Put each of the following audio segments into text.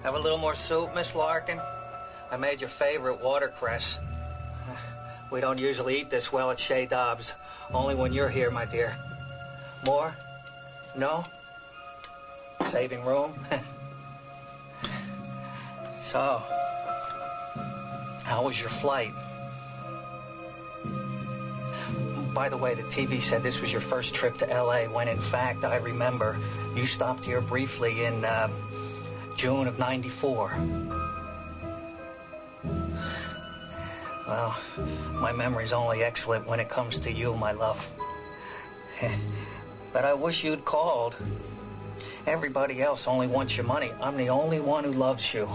Have a little more soup, Miss Larkin? I made your favorite watercress. We don't usually eat this well at Chez Dobbs. Only when you're here, my dear. More? No? Saving room? So, how was your flight? By the way, the TV said this was your first trip to L.A., when in fact, I remember you stopped here briefly in June of '94. Well, my memory's only excellent when it comes to you, my love. But I wish you'd called. Everybody else only wants your money. I'm the only one who loves you.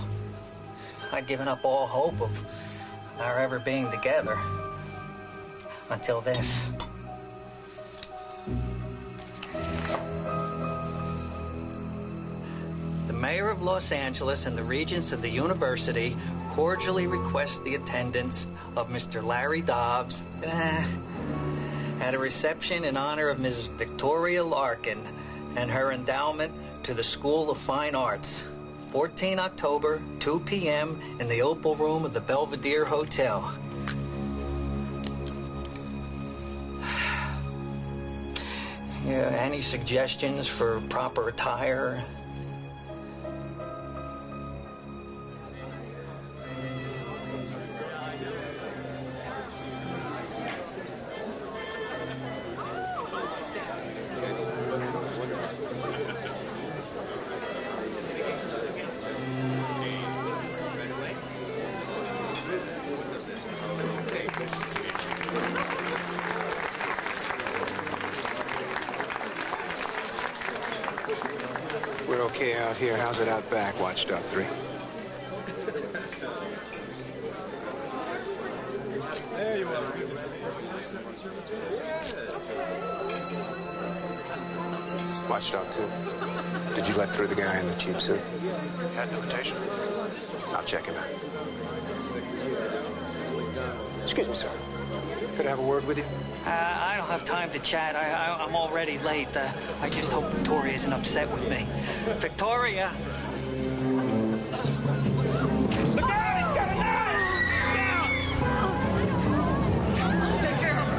I'd given up all hope of our ever being together. Until this. The mayor of Los Angeles and the regents of the university cordially request the attendance of Mr. Larry Dobbs at a reception in honor of Mrs. Victoria Larkin and her endowment to the School of Fine Arts. 14 October, 2 p.m. in the Opal Room of the Belvedere Hotel. Yeah, any suggestions for proper attire? We're okay out here. How's it out back, Watchdog 3? There you are. Watchdog 2, did you let through the guy in the cheap suit? Had an invitation. I'll check him out. Excuse me, sir. Could I have a word with you? I don't have time to chat. I'm already late. I just hope Victoria isn't upset with me. Victoria! Look out! He's got a knife! She's down! Take care of her.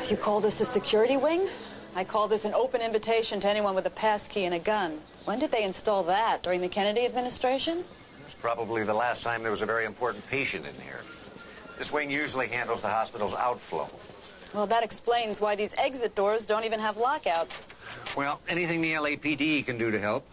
You call this a security wing? I call this an open invitation to anyone with a pass key and a gun. When did they install that? During the Kennedy administration? It was probably the last time there was a very important patient in here. This wing usually handles the hospital's outflow. Well, that explains why these exit doors don't even have lockouts. Well, anything the LAPD can do to help.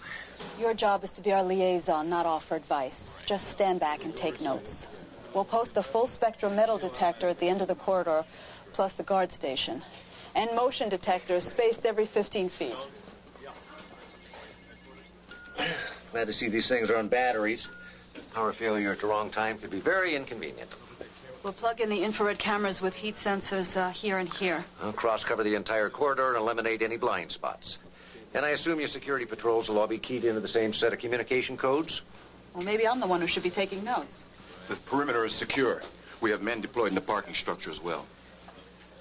Your job is to be our liaison, not offer advice. Just stand back and take notes. We'll post a full-spectrum metal detector at the end of the corridor, plus the guard station, and motion detectors spaced every 15 feet. Glad to see these things are on batteries. Power failure at the wrong time could be very inconvenient. We'll plug in the infrared cameras with heat sensors here and here. I'll cross-cover the entire corridor and eliminate any blind spots. And I assume your security patrols will all be keyed into the same set of communication codes? Well, maybe I'm the one who should be taking notes. The perimeter is secure. We have men deployed in the parking structure as well.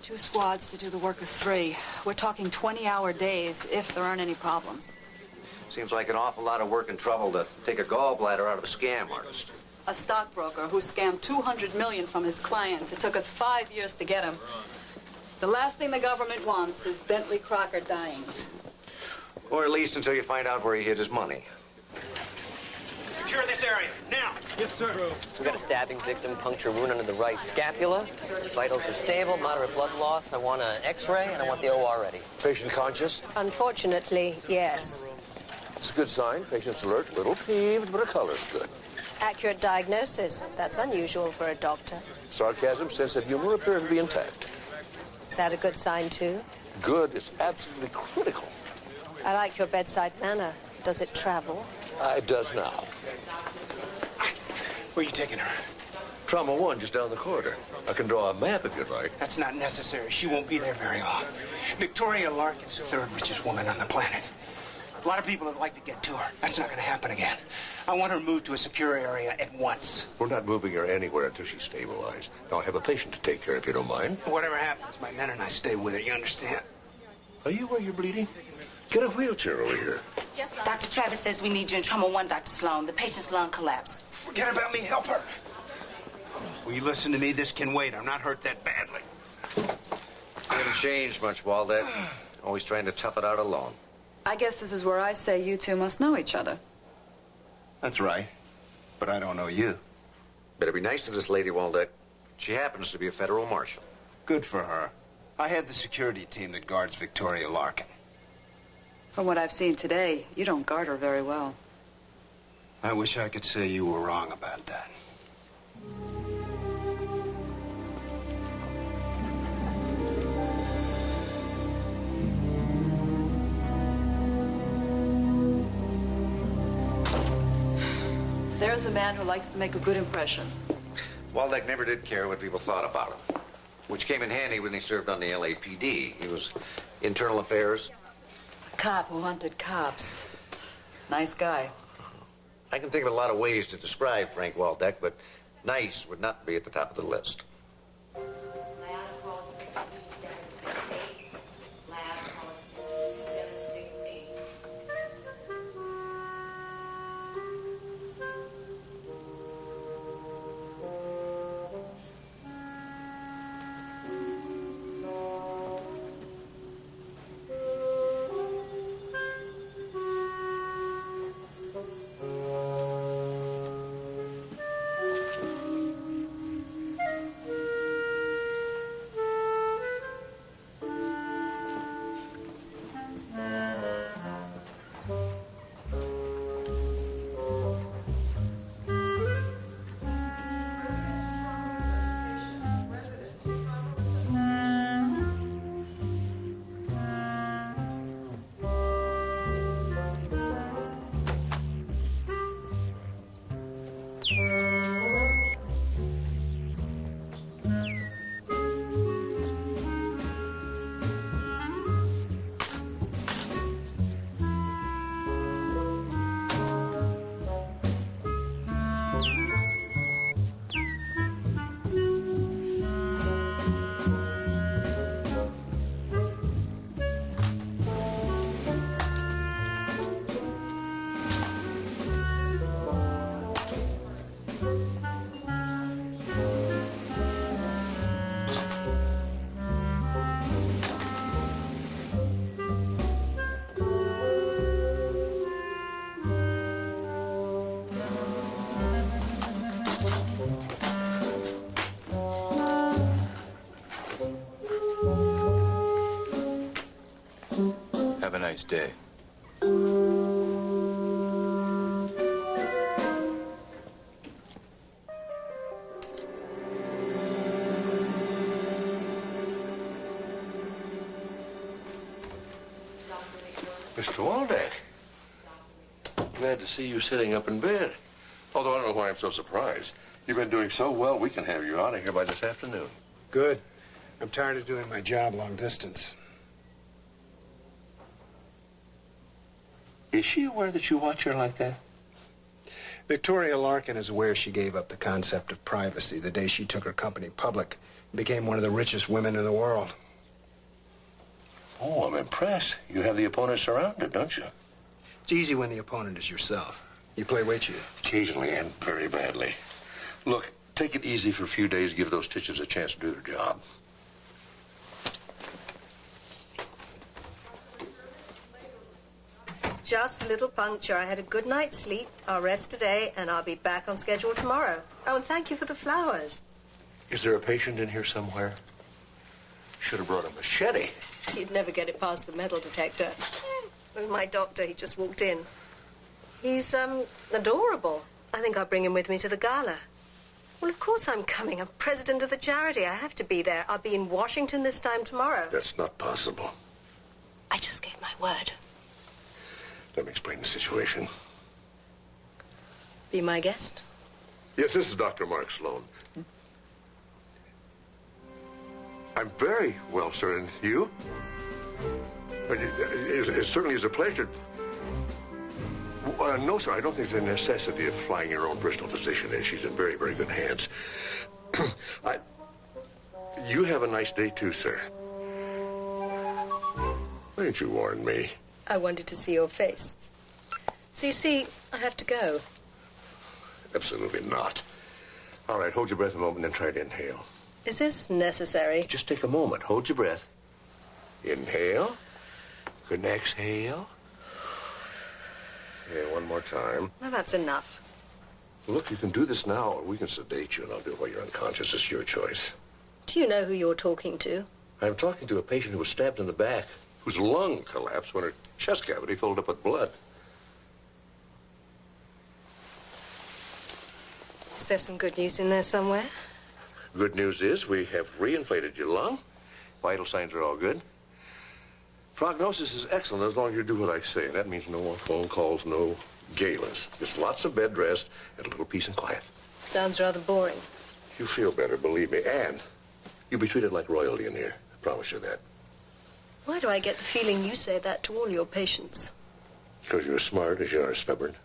2 squads to do the work of 3. We're talking 20-hour days if there aren't any problems. Seems like an awful lot of work and trouble to take a gallbladder out of a scam artist. A stockbroker who scammed $200 million from his clients. It took us 5 years to get him. The last thing the government wants is Bentley Crocker dying. Or at least until you find out where he hid his money. Secure this area, now! Yes, sir. We've got a stabbing victim, puncture wound under the right scapula. Vitals are stable, moderate blood loss. I want an X-ray, and I want the OR ready. Patient conscious? Unfortunately, yes. It's a good sign. Patient's alert, little peeved, but her color's good. Accurate diagnosis. That's unusual for a doctor. Sarcasm, sense of humor appear to be intact. Is that a good sign, too? Good is absolutely critical. I like your bedside manner. Does it travel? It does now. Where are you taking her? Trauma 1, just down the corridor. I can draw a map if you'd like. That's not necessary. She won't be there very long. Victoria Larkin's the third richest woman on the planet. A lot of people would like to get to her. That's not going to happen again. I want her moved to a secure area at once. We're not moving her anywhere until she's stabilized. Now, I have a patient to take care of, if you don't mind. Whatever happens, my men and I stay with her. You understand? Are you where you're bleeding? Get a wheelchair over here. Yes, sir. Dr. Travis says we need you in Trauma 1, Dr. Sloan. The patient's lung collapsed. Forget about me. Help her. Will you listen to me? This can wait. I'm not hurt that badly. You haven't changed much, Waldeck. Always trying to tough it out alone. I guess this is where I say you two must know each other. That's right. But I don't know you. Better be nice to this lady, Waldeck. She happens to be a federal marshal. Good for her. I had the security team that guards Victoria Larkin. From what I've seen today, you don't guard her very well. I wish I could say you were wrong about that. There's a man who likes to make a good impression. Waldeck never did care what people thought about him, which came in handy when he served on the LAPD. He was internal affairs. A cop who hunted cops. Nice guy. I can think of a lot of ways to describe Frank Waldeck, but nice would not be at the top of the list. Have a nice day. Mr. Waldeck. Glad to see you sitting up in bed. Although I don't know why I'm so surprised. You've been doing so well, we can have you out of here by this afternoon. Good. I'm tired of doing my job long distance. Is she aware that you watch her like that? Victoria Larkin is aware she gave up the concept of privacy the day she took her company public and became one of the richest women in the world. Oh, I'm impressed. You have the opponent surrounded, don't you? It's easy when the opponent is yourself. You play weight chief. Occasionally and very badly. Look, take it easy for a few days. Give those stitches a chance to do their job. Just a little puncture. I had a good night's sleep. I'll rest today, and I'll be back on schedule tomorrow. Oh, and thank you for the flowers. Is there a patient in here somewhere? Should have brought a machete. You'd never get it past the metal detector. There's my doctor. He just walked in. He's, adorable. I think I'll bring him with me to the gala. Well, of course I'm coming. I'm president of the charity. I have to be there. I'll be in Washington this time tomorrow. That's not possible. I just gave my word. Let me explain the situation. Be my guest? Yes, this is Dr. Mark Sloan. I'm very well, sir, and you? It certainly is a pleasure. No, sir, I don't think there's a necessity of flying your own personal physician in. She's in very, very good hands. You have a nice day, too, sir. Why didn't you warn me? I wanted to see your face. So you see, I have to go. Absolutely not. All right, hold your breath a moment, then try to inhale. Is this necessary? Just take a moment. Hold your breath. Inhale. Good, exhale. Yeah, one more time. Well, that's enough. Look, you can do this now, or we can sedate you, and I'll do it while you're unconscious. It's your choice. Do you know who you're talking to? I'm talking to a patient who was stabbed in the back, whose lung collapsed when her chest cavity filled up with blood. Is there some good news in there somewhere? Good news is we have reinflated your lung. Vital signs are all good. Prognosis is excellent as long as you do what I say. And that means no more phone calls, no galas. Just lots of bed rest and a little peace and quiet. Sounds rather boring. You feel better, believe me. And you'll be treated like royalty in here. I promise you that. Why do I get the feeling you say that to all your patients? Because you're as smart as you are stubborn.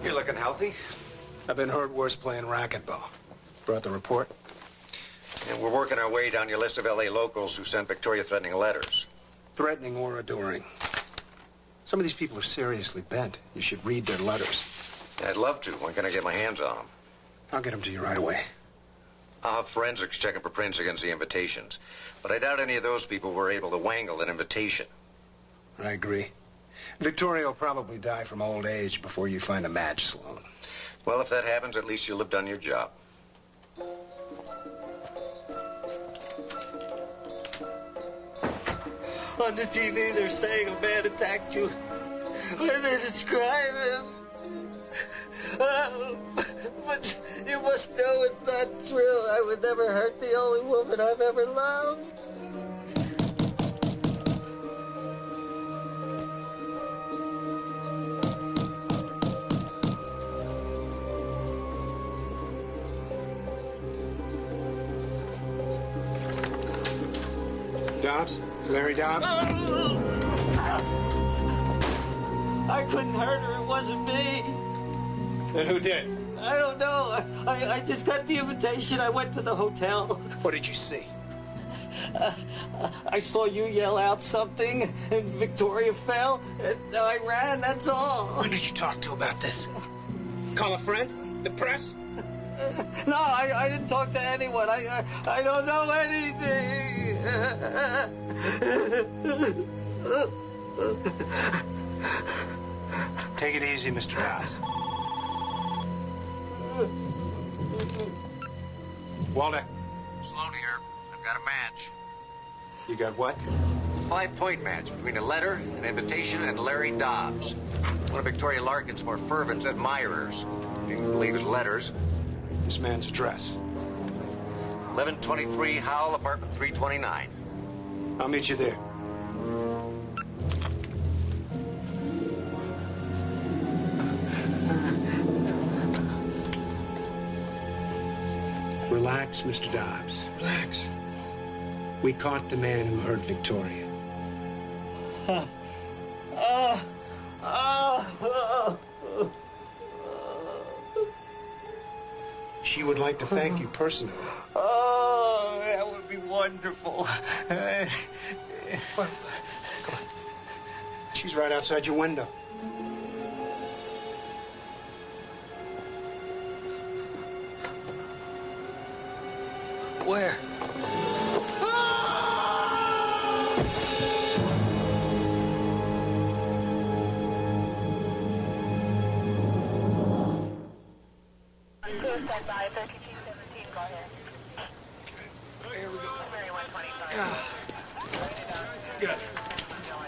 You're looking healthy. I've been hurt worse playing racquetball. Brought the report? And we're working our way down your list of L.A. locals who sent Victoria threatening letters. Threatening or adoring. Some of these people are seriously bent. You should read their letters. I'd love to. When can I get my hands on them? I'll get them to you right away. I'll have forensics checking for prints against the invitations. But I doubt any of those people were able to wangle an invitation. I agree. Victoria will probably die from old age before you find a match, Sloan. Well, if that happens, at least you'll have done your job. On the TV, they're saying a man attacked you. When they describe him. But you must know it's not true. I would never hurt the only woman I've ever loved. Dobbs? Larry Dobbs? I couldn't hurt her. It wasn't me. Then who did? I don't know. I just got the invitation. I went to the hotel. What did you see? I saw you yell out something, and Victoria fell, and I ran, that's all. Who did you talk to about this? Call a friend? The press? No, I didn't talk to anyone. I don't know anything. Take it easy, Mr. Dobbs. Walter. Sloan here. I've got a match. You got what? A 5-point match between a letter, an invitation, and Larry Dobbs. One of Victoria Larkin's more fervent admirers. If you can believe his letters. This man's address. 1123 Howell, apartment 329. I'll meet you there. Relax, Mr. Dobbs. Relax. We caught the man who hurt Victoria. She would like to thank you personally. Oh, that would be wonderful. Come on. She's right outside your window. Where? Here we go. Good.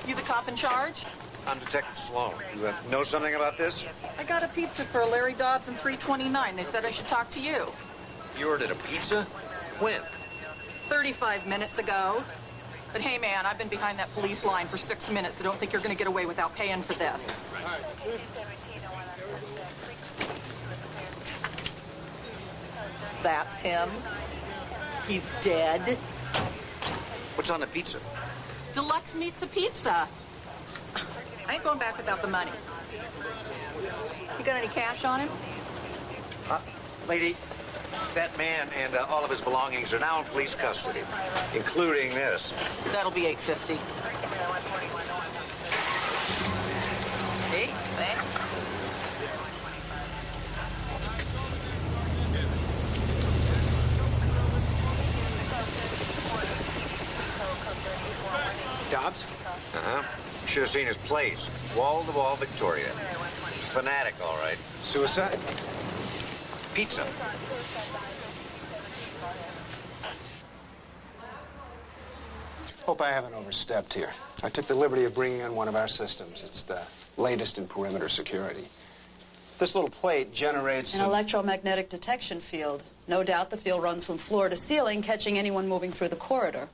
You the cop in charge? I'm Detective Sloan. You know something about this? I got a pizza for Larry Dobbs and 329. They said I should talk to you. You ordered a pizza? When? 35 minutes ago. But hey, man, I've been behind that police line for 6 minutes, so don't think you're going to get away without paying for this. That's him. He's dead. What's on the pizza? Deluxe meets a pizza. I ain't going back without the money. You got any cash on him? Lady, that man and all of his belongings are now in police custody, including this. That'll be $850. Hey, thanks. Dobbs? Uh-huh. You should have seen his place. Wall-to-wall Victoria. Fanatic, all right. Suicide? Pizza. Hope I haven't overstepped here. I took the liberty of bringing in one of our systems. It's the latest in perimeter security. This little plate generates an electromagnetic detection field. No doubt the field runs from floor to ceiling, catching anyone moving through the corridor.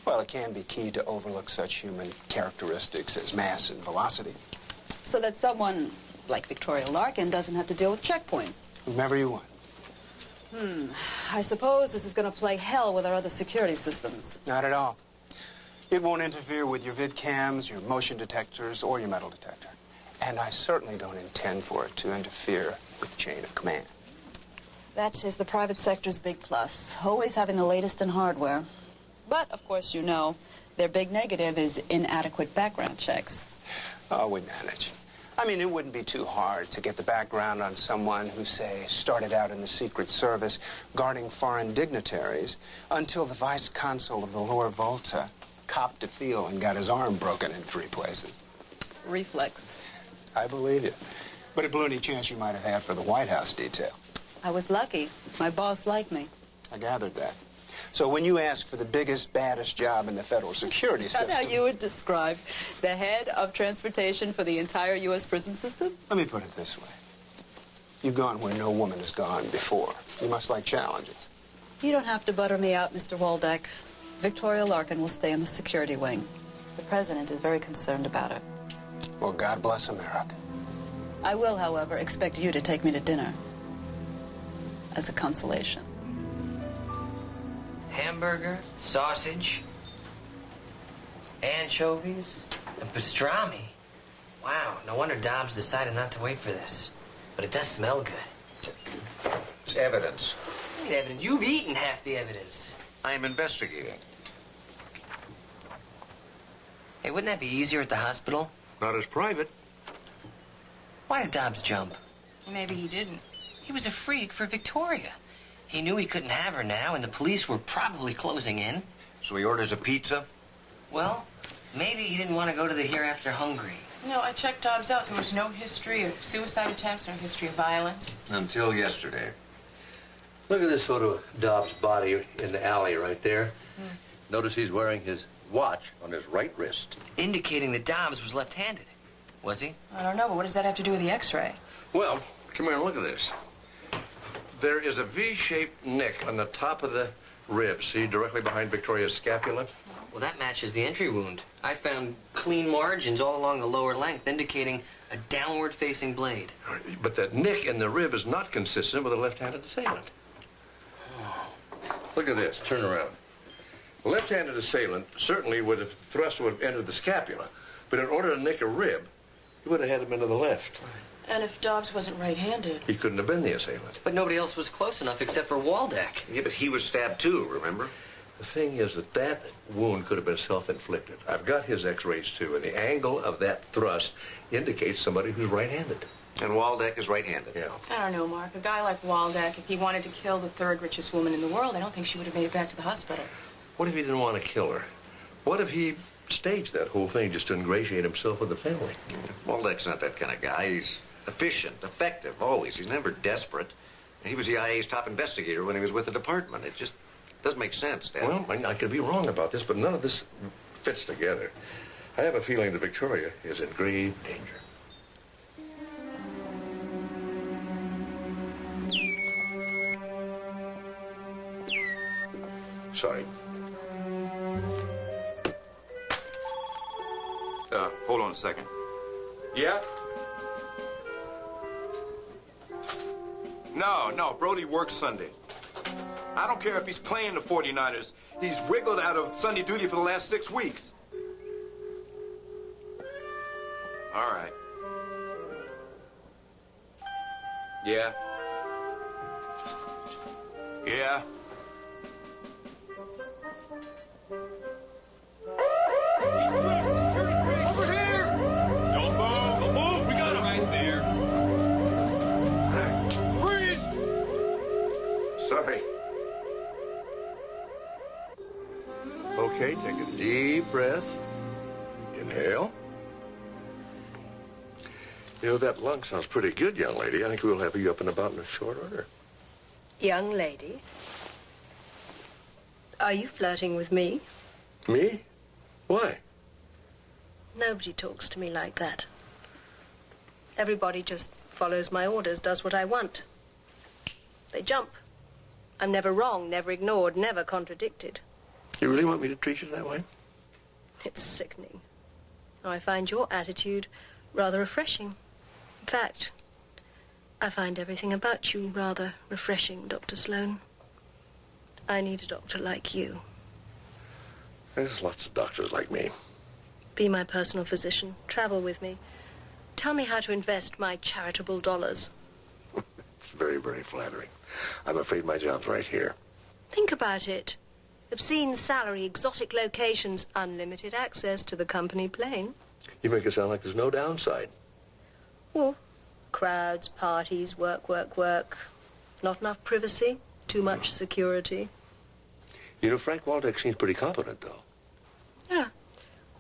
Well, it can be key to overlook such human characteristics as mass and velocity. So that someone like Victoria Larkin doesn't have to deal with checkpoints. Whomever you want. I suppose this is going to play hell with our other security systems. Not at all. It won't interfere with your vid cams, your motion detectors, or your metal detector. And I certainly don't intend for it to interfere with chain of command. That is the private sector's big plus, always having the latest in hardware. But, of course, you know, their big negative is inadequate background checks. Oh, we manage. I mean, it wouldn't be too hard to get the background on someone who, say, started out in the Secret Service guarding foreign dignitaries until the vice consul of the Lower Volta copped a feel and got his arm broken in 3 places. Reflex. I believe you. But a balloony chance you might have had for the White House detail. I was lucky. My boss liked me. I gathered that. So when you ask for the biggest, baddest job in the federal security system... That's how you would describe the head of transportation for the entire U.S. prison system? Let me put it this way. You've gone where no woman has gone before. You must like challenges. You don't have to butter me out, Mr. Waldeck. Victoria Larkin will stay in the security wing. The president is very concerned about her. Well, God bless America. I will, however, expect you to take me to dinner. As a consolation. Hamburger, sausage, anchovies, and pastrami. Wow, no wonder Dobbs decided not to wait for this. But it does smell good. It's evidence. What evidence? You've eaten half the evidence. I am investigating. Hey, wouldn't that be easier at the hospital? Not as private. Why did Dobbs jump? Maybe he didn't. He was a freak for Victoria. He knew he couldn't have her now, and the police were probably closing in. So he orders a pizza? Well, maybe he didn't want to go to the hereafter hungry. No, I checked Dobbs out. There was no history of suicide attempts or history of violence. Until yesterday. Look at this photo of Dobbs' body in the alley right there. Notice he's wearing his watch on his right wrist. Indicating that Dobbs was left-handed. Was he? I don't know, but what does that have to do with the x-ray? Well, come here and look at this. There is a V-shaped nick on the top of the rib, see, directly behind Victoria's scapula. Well, that matches the entry wound. I found clean margins all along the lower length, indicating a downward-facing blade. But that nick in the rib is not consistent with a left-handed assailant. Look at this. Turn around. A left-handed assailant certainly would have thrust would have entered the scapula, but in order to nick a rib, he would have had him into the left. And if Dobbs wasn't right-handed? He couldn't have been the assailant. But nobody else was close enough except for Waldeck. Yeah, but he was stabbed too, remember? The thing is that that wound could have been self-inflicted. I've got his x-rays too, and the angle of that thrust indicates somebody who's right-handed. And Waldeck is right-handed. Yeah. I don't know, Mark. A guy like Waldeck, if he wanted to kill the third richest woman in the world, I don't think she would have made it back to the hospital. What if he didn't want to kill her? What if he staged that whole thing just to ingratiate himself with the family? Waldeck's not that kind of guy. He's efficient, effective, always. He's never desperate. He was the IA's top investigator when he was with the department. It just doesn't make sense, Dad. Well, I could be wrong about this, but none of this fits together. I have a feeling that Victoria is in grave danger. Sorry. Hold on a second. Yeah? No, Brody works Sunday. I don't care if he's playing the 49ers. He's wiggled out of Sunday duty for the last 6 weeks. All right. Yeah. Yeah. Over here! Don't move! Don't move! We got him right there. Freeze! Sorry. Okay, take a deep breath. Inhale. You know, that lung sounds pretty good, young lady. I think we'll have you up and about in a short order. Young lady? Are you flirting with me? Me? Why? Nobody talks to me like that. Everybody just follows my orders, does what I want. They jump. I'm never wrong, never ignored, never contradicted. You really want me to treat you that way? It's sickening. I find your attitude rather refreshing. In fact, I find everything about you rather refreshing, Dr. Sloan. I need a doctor like you. There's lots of doctors like me. Be my personal physician. Travel with me. Tell me how to invest my charitable dollars. It's very, very flattering. I'm afraid my job's right here. Think about it. Obscene salary, exotic locations, unlimited access to the company plane. You make it sound like there's no downside. Well, crowds, parties, work. Not enough privacy, too much security. You know, Frank Waldeck seems pretty competent, though. Yeah.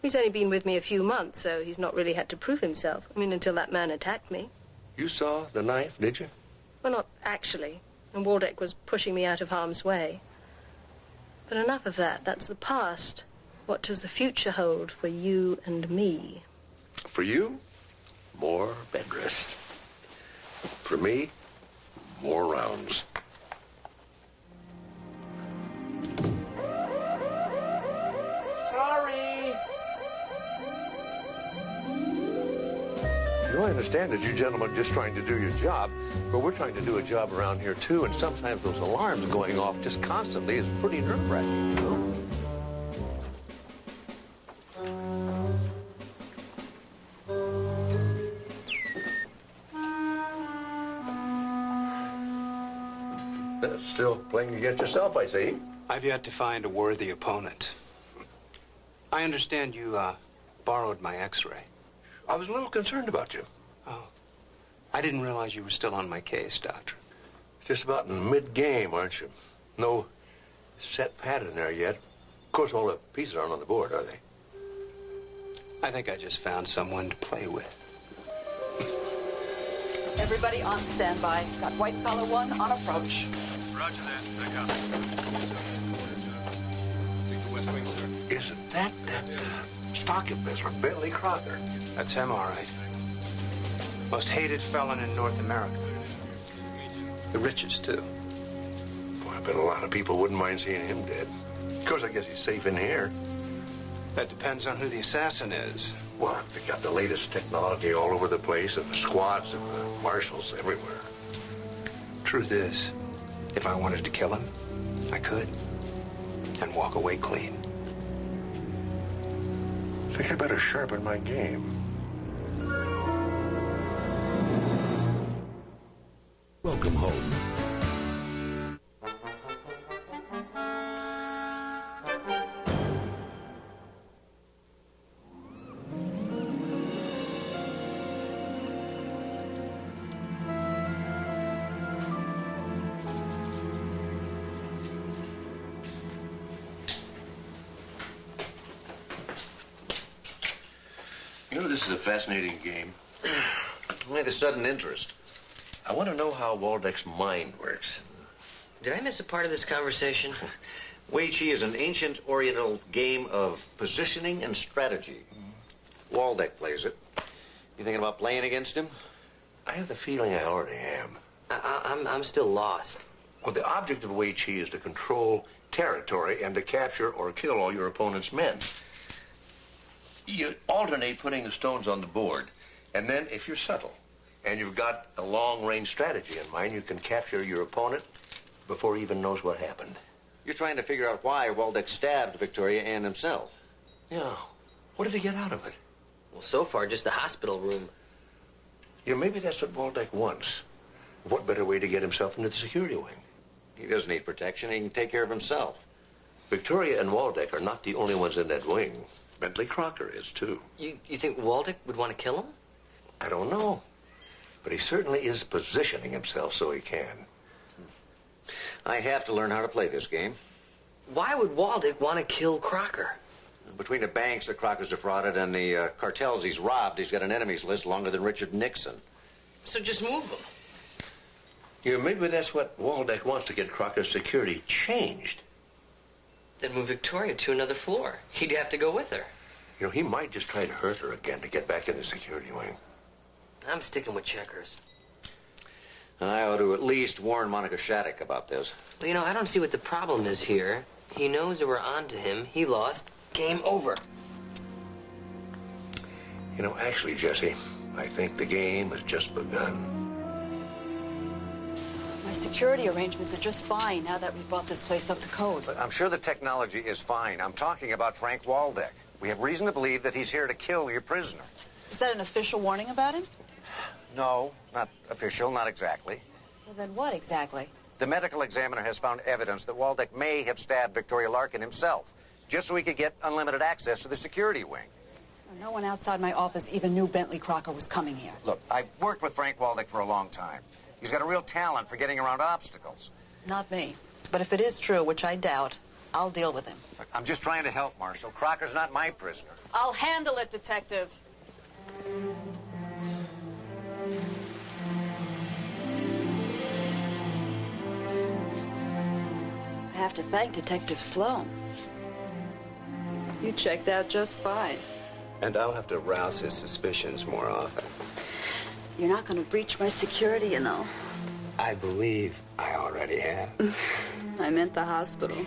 He's only been with me a few months, so he's not really had to prove himself. I mean, until that man attacked me. You saw the knife, did you? Well, not actually. And Waldeck was pushing me out of harm's way. But enough of that. That's the past. What does the future hold for you and me? For you, more bed rest. For me, more rounds. Sorry. You know, I understand that you gentlemen are just trying to do your job, but we're trying to do a job around here, too, and sometimes those alarms going off just constantly is pretty nerve-wracking, you know? Still playing against yourself, I see. I've yet to find a worthy opponent. I understand you, borrowed my x-ray. I was a little concerned about you. Oh. I didn't realize you were still on my case, Doctor. Just about in mid-game, aren't you? No set pattern there yet. Of course, all the pieces aren't on the board, are they? I think I just found someone to play with. Everybody on standby. Got white collar 1 on approach. Roger that. Back up. Take the West Wing, sir. Isn't that stock investor, Bentley Crocker? That's him, all right. Most hated felon in North America. The richest, too. Boy, I bet a lot of people wouldn't mind seeing him dead. Of course, I guess he's safe in here. That depends on who the assassin is. Well, they got the latest technology all over the place, and the squads and the marshals everywhere. Truth is, if I wanted to kill him, I could. And walk away clean. I think I better sharpen my game. Welcome home. You know, this is a fascinating game. Why the sudden interest? I want to know how Waldeck's mind works. Did I miss a part of this conversation? Wei Chi is an ancient Oriental game of positioning and strategy. Waldeck plays it. You thinking about playing against him? I have the feeling I already am. I'm still lost. Well, the object of Wei Chi is to control territory and to capture or kill all your opponent's men. You alternate putting the stones on the board, and then if you're subtle and you've got a long-range strategy in mind, you can capture your opponent before he even knows what happened. You're trying to figure out why Waldeck stabbed Victoria and himself. Yeah. What did he get out of it? Well, so far, just a hospital room. Yeah, maybe that's what Waldeck wants. What better way to get himself into the security wing? He doesn't need protection. He can take care of himself. Victoria and Waldeck are not the only ones in that wing. Bentley Crocker is, too. You think Waldeck would want to kill him? I don't know. But he certainly is positioning himself so he can. I have to learn how to play this game. Why would Waldeck want to kill Crocker? Between the banks that Crocker's defrauded and the cartels he's robbed, he's got an enemies list longer than Richard Nixon. So just move him. Yeah, maybe that's what Waldeck wants, to get Crocker's security changed. Then move Victoria to another floor. He'd have to go with her. You know, he might just try to hurt her again to get back in the security wing. I'm sticking with checkers. I ought to at least warn Monica Shattuck about this. Well, you know, I don't see what the problem is here. He knows that we're on to him. He lost. Game over. You know, actually, Jesse, I think the game has just begun. My security arrangements are just fine now that we've brought this place up to code. But I'm sure the technology is fine. I'm talking about Frank Waldeck. We have reason to believe that he's here to kill your prisoner. Is that an official warning about him? No, not official, not exactly. Well, then what exactly? The medical examiner has found evidence that Waldeck may have stabbed Victoria Larkin himself, just so he could get unlimited access to the security wing. No one outside my office even knew Bentley Crocker was coming here. Look, I've worked with Frank Waldeck for a long time. He's got a real talent for getting around obstacles. Not me. But if it is true, which I doubt, I'll deal with him. Look, I'm just trying to help, Marshal. Crocker's not my prisoner. I'll handle it, Detective. I have to thank Detective Sloan. You checked out just fine. And I'll have to rouse his suspicions more often. You're not going to breach my security, you know. I believe I already have. I meant the hospital.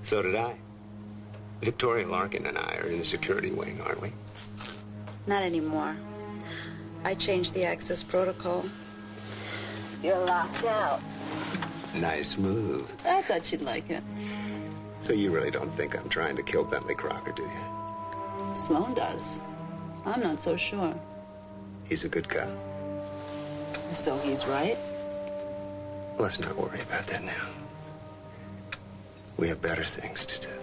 So did I. Victoria Larkin and I are in the security wing, aren't we? Not anymore. I changed the access protocol. You're locked out. Nice move. I thought you'd like it. So you really don't think I'm trying to kill Bentley Crocker, do you? Sloan does. I'm not so sure. He's a good cop. So he's right? Let's not worry about that now. We have better things to do.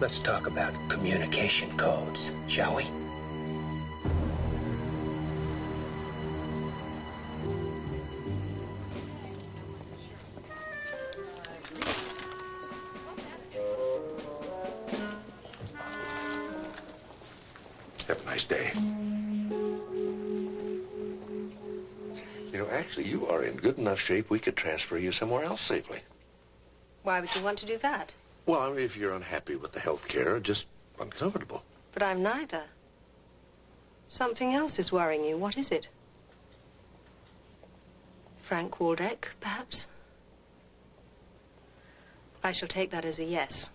Let's talk about communication codes, shall we? Have a nice day. You know, actually, you are in good enough shape we could transfer you somewhere else safely. Why would you want to do that? Well, I mean, if you're unhappy with the health care, just uncomfortable. But I'm neither. Something else is worrying you. What is it? Frank Waldeck, perhaps? I shall take that as a yes.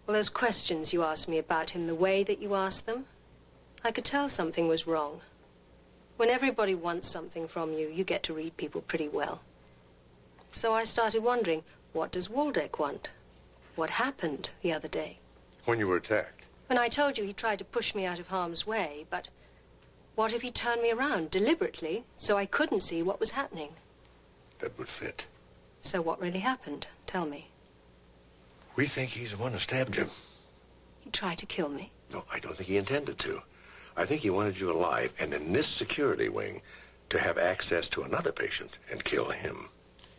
Well, those questions you asked me about him, the way that you asked them, I could tell something was wrong. When everybody wants something from you, you get to read people pretty well. So I started wondering, what does Waldeck want? What happened the other day? When you were attacked? When I told you he tried to push me out of harm's way, but what if he turned me around deliberately so I couldn't see what was happening? That would fit. So what really happened? Tell me. We think he's the one who stabbed you. He tried to kill me? No, I don't think he intended to. I think he wanted you alive, and in this security wing, to have access to another patient and kill him.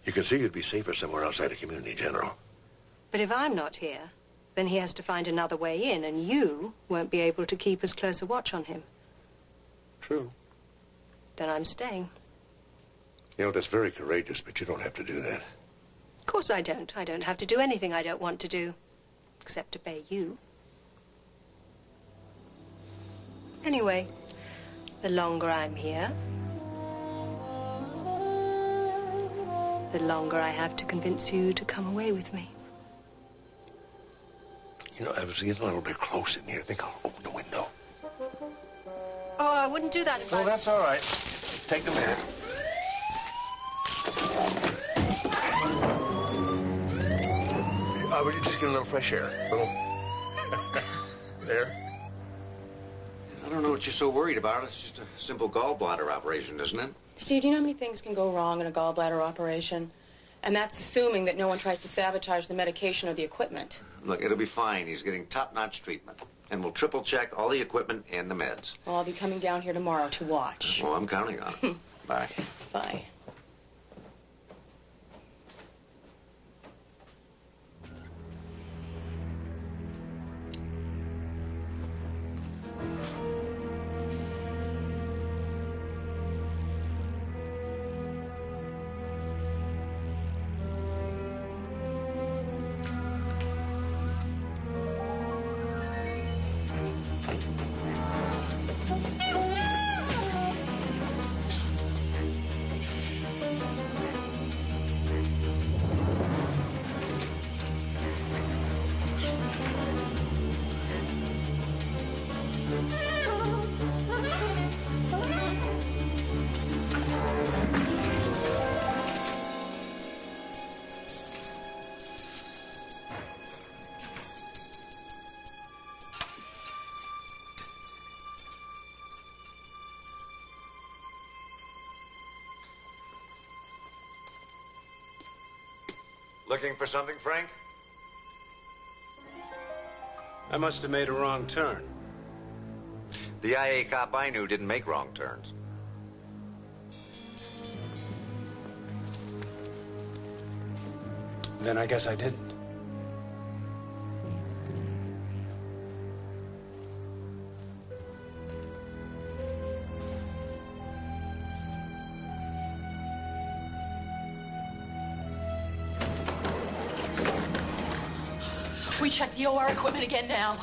You can see you'd be safer somewhere outside the community, General. But if I'm not here, then he has to find another way in, and you won't be able to keep as close a watch on him. True. Then I'm staying. You know, that's very courageous, but you don't have to do that. Of course I don't. I don't have to do anything I don't want to do, except obey you. Anyway, the longer I'm here, the longer I have to convince you to come away with me. You know, I was getting a little bit close in here. I think I'll open the window. Oh, I wouldn't do that if Oh, that's all right. Take a minute. Would you just get a little fresh air? A little... there. I don't know what you're so worried about. It's just a simple gallbladder operation, isn't it? Steve, do you know how many things can go wrong in a gallbladder operation? And that's assuming that no one tries to sabotage the medication or the equipment. Look, it'll be fine. He's getting top-notch treatment. And we'll triple-check all the equipment and the meds. Well, I'll be coming down here tomorrow to watch. Well, I'm counting on it. Bye. Bye. Looking for something, Frank? I must have made a wrong turn. The IA cop I knew didn't make wrong turns. Then I guess I didn't. We check the OR equipment again now.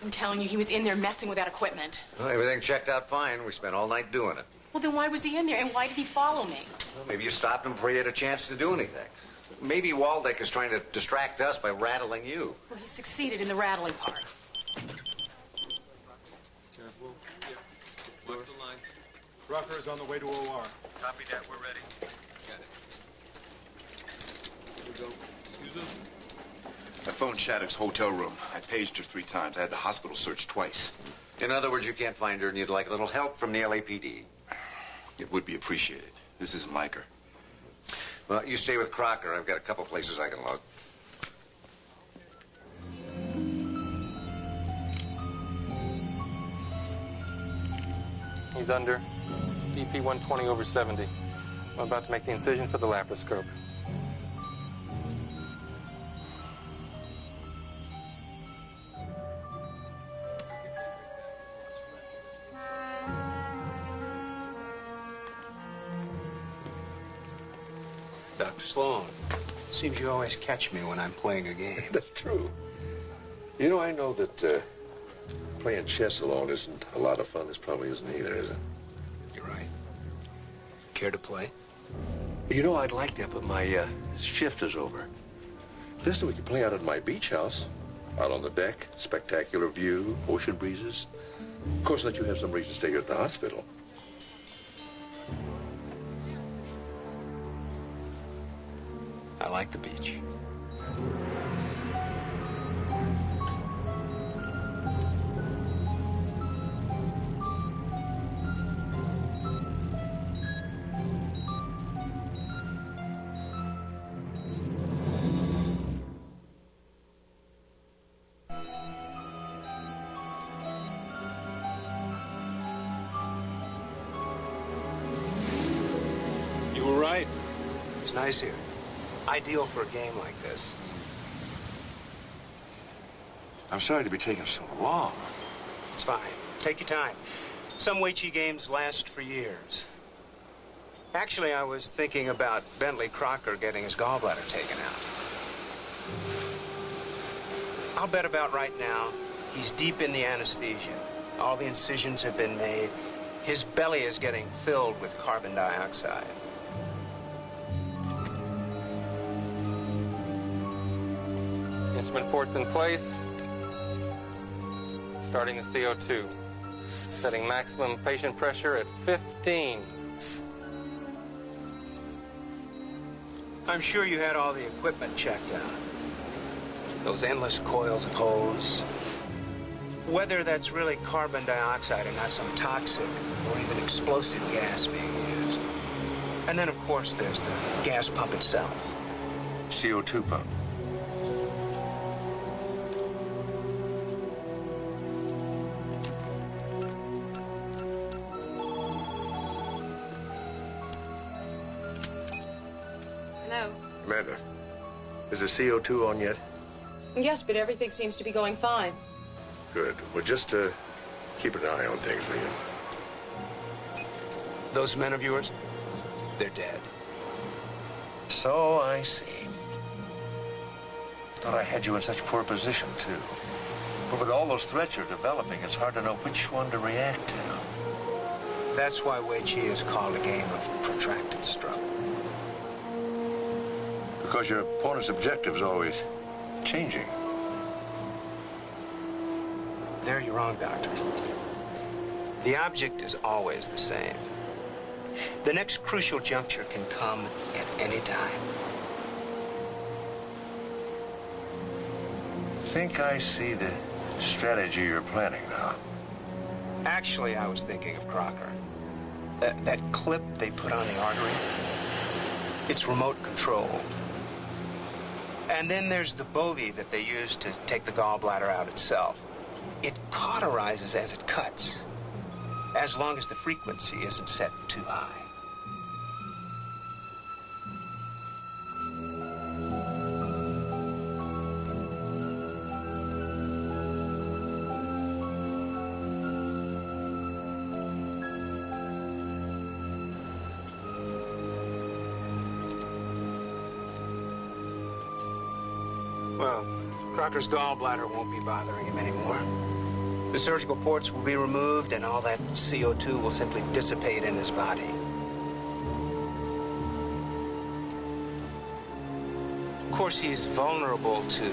I'm telling you, he was in there messing with that equipment. Well, everything checked out fine. We spent all night doing it. Well, then why was he in there, and why did he follow me? Well, maybe you stopped him before you had a chance to do anything. Maybe Waldeck is trying to distract us by rattling you. Well, he succeeded in the rattling part. Careful. Yep. Left the line. Rucker is on the way to OR. Copy that. We're ready. Got it. Here we go. Susan? I phoned Shattuck's hotel room. I paged her 3 times. I had the hospital searched twice. In other words, you can't find her and you'd like a little help from the LAPD. It would be appreciated. This isn't like her. Well, you stay with Crocker. I've got a couple places I can look. He's under. BP 120/70. I'm about to make the incision for the laparoscope. Dr. Sloan, it seems you always catch me when I'm playing a game. That's true. You know, I know that playing chess alone isn't a lot of fun. This probably isn't either, is it? You're right. Care to play? You know, I'd like that, but my shift is over. Listen, we could play out at my beach house. Out on the deck, spectacular view, ocean breezes. Of course, let you have some reason to stay here at the hospital. I like the beach. You were right. It's nice here. Ideal for a game like this. I'm sorry to be taking so long. It's fine. Take your time. Some Weichi games last for years. Actually, I was thinking about Bentley Crocker getting his gallbladder taken out. I'll bet about right now he's deep in the anesthesia. All the incisions have been made. His belly is getting filled with carbon dioxide. Instrument ports in place. Starting the CO2. Setting maximum patient pressure at 15. I'm sure you had all the equipment checked out. Those endless coils of hose. Whether that's really carbon dioxide and not some toxic or even explosive gas being used. And then, of course, there's the gas pump itself. CO2 pump. Hello? Amanda, is the CO2 on yet? Yes, but everything seems to be going fine. Good. Well, just keep an eye on things, will you? Those men of yours, they're dead. So I see. Thought I had you in such poor position, too. But with all those threats you're developing, it's hard to know which one to react to. That's why Weichi is called a game of protracted struggle. Because your opponent's objective's always changing. There you're wrong, Doctor. The object is always the same. The next crucial juncture can come at any time. Think I see the strategy you're planning now. Actually, I was thinking of Crocker. That clip they put on the artery, it's remote controlled. And then there's the bovie that they use to take the gallbladder out itself. It cauterizes as it cuts, as long as the frequency isn't set too high. Well, Crocker's gallbladder won't be bothering him anymore. The surgical ports will be removed, and all that CO2 will simply dissipate in his body. Of course, he's vulnerable to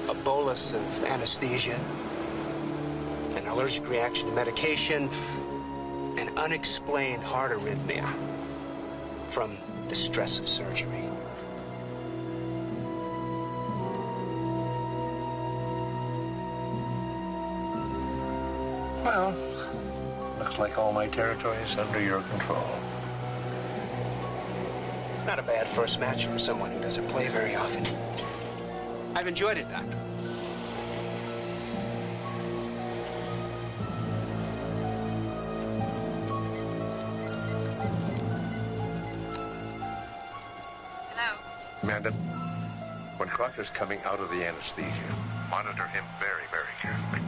a bolus of anesthesia, an allergic reaction to medication, an unexplained heart arrhythmia from the stress of surgery. Well, looks like all my territory is under your control. Not a bad first match for someone who doesn't play very often. I've enjoyed it, Doctor. Hello? Amanda, when Crocker's coming out of the anesthesia, monitor him very, very carefully.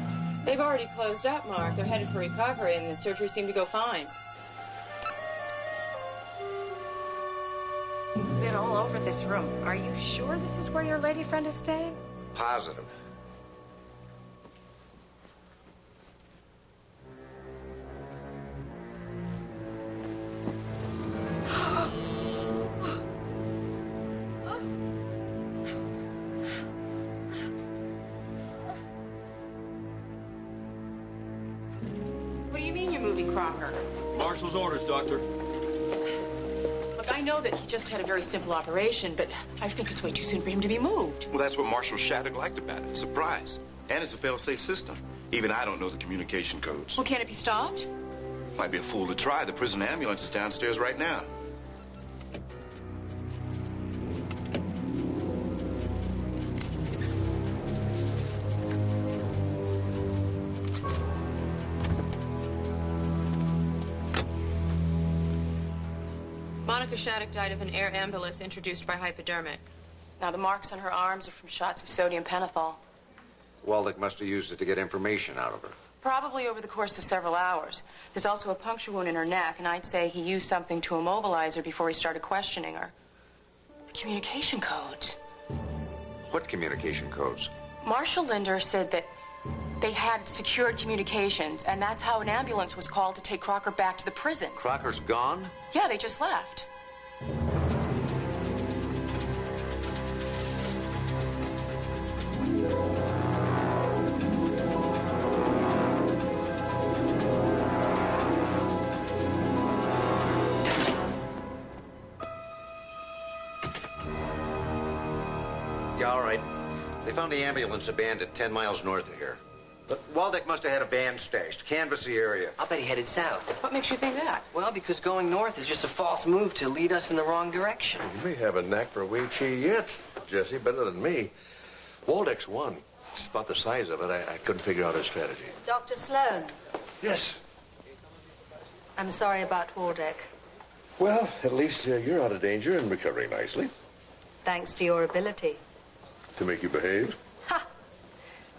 They've already closed up, Mark. They're headed for recovery, and the surgery seemed to go fine. It's been all over this room. Are you sure this is where your lady friend is staying? Positive. removing Crocker? Marshal's orders, Doctor. Look, I know that he just had a very simple operation, but I think it's way too soon for him to be moved. Well, that's what Marshal Shattuck liked about it. Surprise. And it's a fail-safe system. Even I don't know the communication codes. Well, can't it be stopped? Might be a fool to try. The prison ambulance is downstairs right now. Monica Shattuck died of an air embolus introduced by hypodermic. Now, the marks on her arms are from shots of sodium pentothal. Waldeck must have used it to get information out of her. Probably over the course of several hours. There's also a puncture wound in her neck, and I'd say he used something to immobilize her before he started questioning her. The communication codes. What communication codes? Marshal Linder said that they had secured communications, and that's how an ambulance was called to take Crocker back to the prison. Crocker's gone? Yeah, they just left. Yeah, all right. They found the ambulance abandoned 10 miles north of here. But Waldeck must have had a band stashed. Canvass the area. I'll bet he headed south. What makes you think that? Well, because going north is just a false move to lead us in the wrong direction. You may have a knack for Wei Chi yet, Jesse, better than me. Waldeck's one. It's about the size of it. I couldn't figure out his strategy. Dr. Sloan. Yes. I'm sorry about Waldeck. Well, at least you're out of danger and recovering nicely. Thanks to your ability. To make you behave? Ha!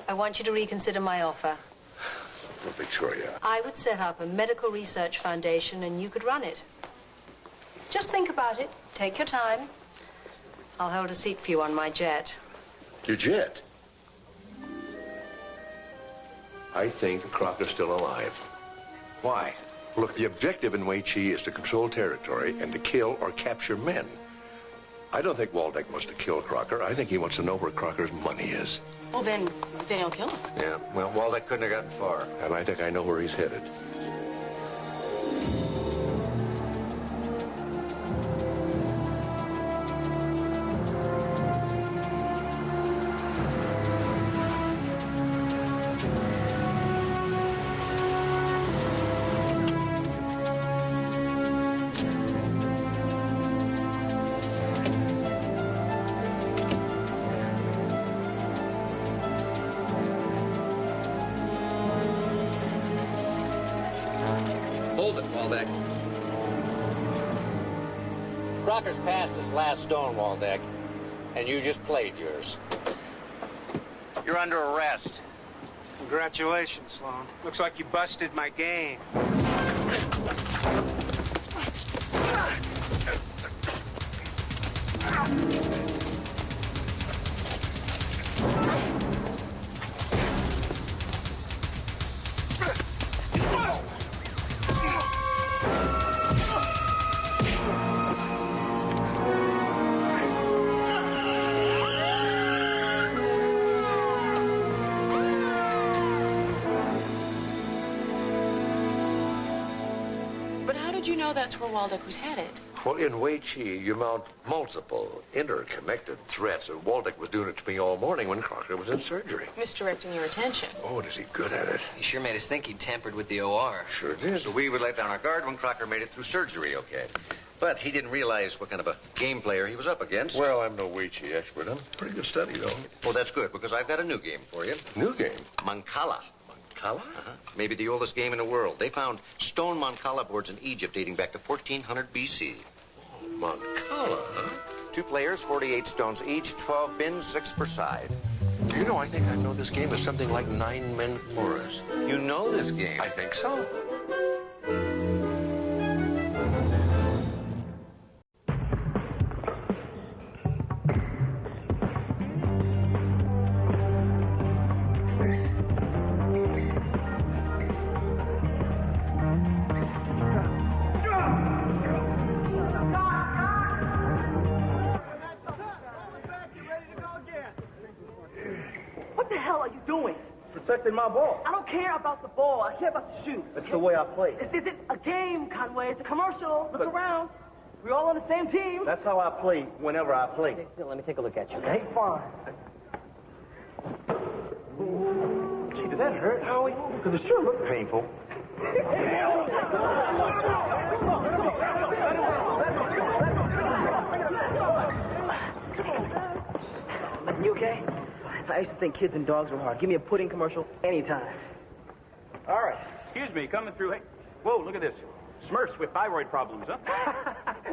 I want you to reconsider my offer. Well, Victoria. I would set up a medical research foundation and you could run it. Just think about it. Take your time. I'll hold a seat for you on my jet. Your jet? I think Crocker's still alive. Why? Look, the objective in Wei Chi is to control territory and to kill or capture men. I don't think Waldeck wants to kill Crocker. I think he wants to know where Crocker's money is. Well, then he'll kill him. Yeah, well, Waldeck couldn't have gotten far. And I think I know where he's headed. Hold it, Waldeck. Crocker's passed his last stone, Waldeck, and you just played yours. You're under arrest. Congratulations, Sloan. Looks like you busted my game. But how did you know that's where Waldeck was headed? Well, in Wei Chi, you mount multiple, interconnected threats, and Waldeck was doing it to me all morning when Crocker was in surgery. Misdirecting your attention. Oh, and is he good at it? He sure made us think he tampered with the OR. Sure did. So we would let down our guard when Crocker made it through surgery, okay? But he didn't realize what kind of a game player he was up against. Well, I'm no Wei Chi expert. I'm pretty good study, though. Well, that's good, because I've got a new game for you. New game? Mancala. Mancala? Maybe the oldest game in the world. They found stone Mancala boards in Egypt dating back to 1400 BC. Mancala, huh? 2 players, 48 stones each, 12 pins, 6 per side. Do you know, I think I know this game is something like 9 men chorus. You know this game? I think so. Protecting my ball. I don't care about the ball. I care about the shoes. That's the way I play. This isn't a game, Conway. It's a commercial. Look around. We're all on the same team. That's how I play whenever I play. Stay still. Let me take a look at you. Okay, fine. Gee, did that hurt, Howie? Because it sure looked painful. You okay? I used to think kids and dogs were hard. Give me a pudding commercial anytime. All right. Excuse me, coming through. Hey, whoa, look at this. Smurfs with thyroid problems, huh?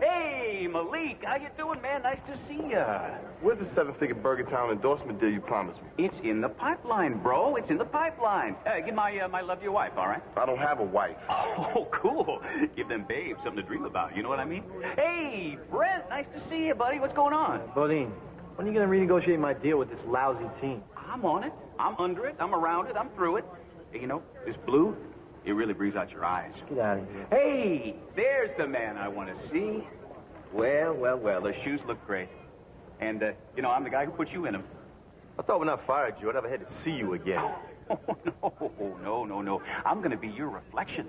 Hey, Malik, how you doing, man? Nice to see ya. Where's the seven-figure Burger Town endorsement deal you promised me? It's in the pipeline, bro. It's in the pipeline. Give my love to your wife, all right? I don't have a wife. Oh, cool. Give them babes something to dream about. You know what I mean? Hey, Brent, nice to see you, buddy. What's going on? Bodine, when are you going to renegotiate my deal with this lousy team? I'm on it. I'm under it. I'm around it. I'm through it. Hey, you know, this blue, it really brings out your eyes. Get out of here. Hey, there's the man I want to see. Well, well, well, those shoes look great. And, you know, I'm the guy who put you in them. I thought when I fired you, I'd never had to see you again. Oh, no. I'm going to be your reflection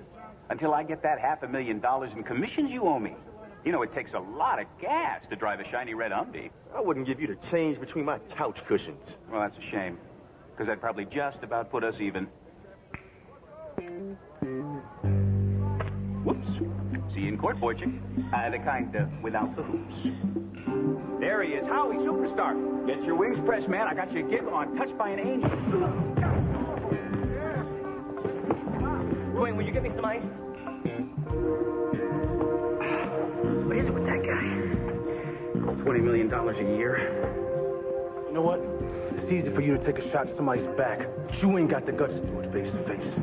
until I get that $500,000 in commissions you owe me. You know, it takes a lot of gas to drive a shiny red Humvee. I wouldn't give you the change between my couch cushions. Well, that's a shame, because I'd probably just about put us even. Whoops. See you in court, boy chick. The kind without the hoops. There he is, Howie, superstar. Get your wings pressed, man. I got you a giggle on Touched by an Angel. Dwayne, will you get me some ice? What is it with that guy? $20 million a year. You know what? It's easy for you to take a shot at somebody's back, but you ain't got the guts to do it face to face.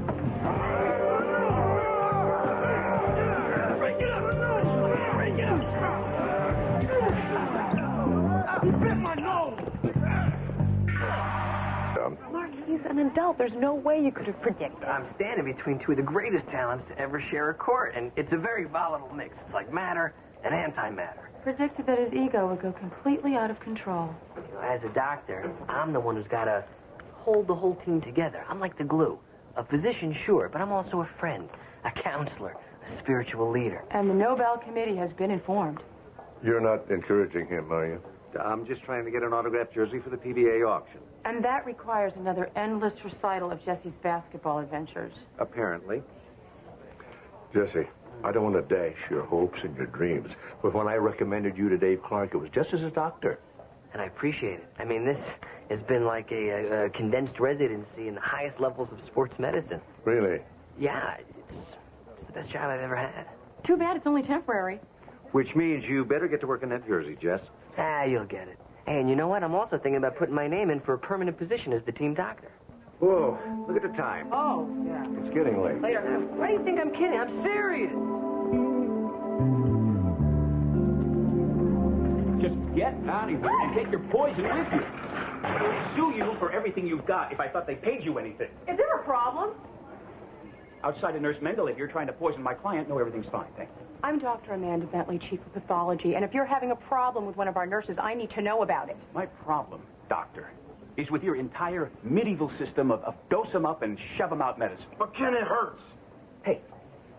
He bit my nose! Mark, he's an adult. There's no way you could have predicted. I'm standing between two of the greatest talents to ever share a court, and it's a very volatile mix. It's like matter and antimatter. Predicted that his ego would go completely out of control. You know, as a doctor, I'm the one who's got to hold the whole team together. I'm like the glue. A physician, sure, but I'm also a friend, a counselor, a spiritual leader. And the Nobel Committee has been informed. You're not encouraging him, are you? I'm just trying to get an autographed jersey for the PBA auction. And that requires another endless recital of Jesse's basketball adventures. Apparently. Jesse, I don't want to dash your hopes and your dreams, but when I recommended you to Dave Clark, it was just as a doctor. And I appreciate it. I mean, this has been like a condensed residency in the highest levels of sports medicine. Really? Yeah, it's the best job I've ever had. Too bad it's only temporary. Which means you better get to work on that jersey, Jess. Ah, you'll get it. Hey, and you know what? I'm also thinking about putting my name in for a permanent position as the team doctor. Whoa, look at the time. Oh, yeah. It's getting late. Later. Why do you think I'm kidding? I'm serious. Just get out of here and take your poison with you. I'll sue you for everything you've got if I thought they paid you anything. Is there a problem? Outside of Nurse Mendel, if you're trying to poison my client, no, everything's fine, thank you. I'm Dr. Amanda Bentley, Chief of Pathology, and if you're having a problem with one of our nurses, I need to know about it. My problem, doctor, is with your entire medieval system of dose 'em up and shove 'em out medicine. But Ken, it hurts. Hey,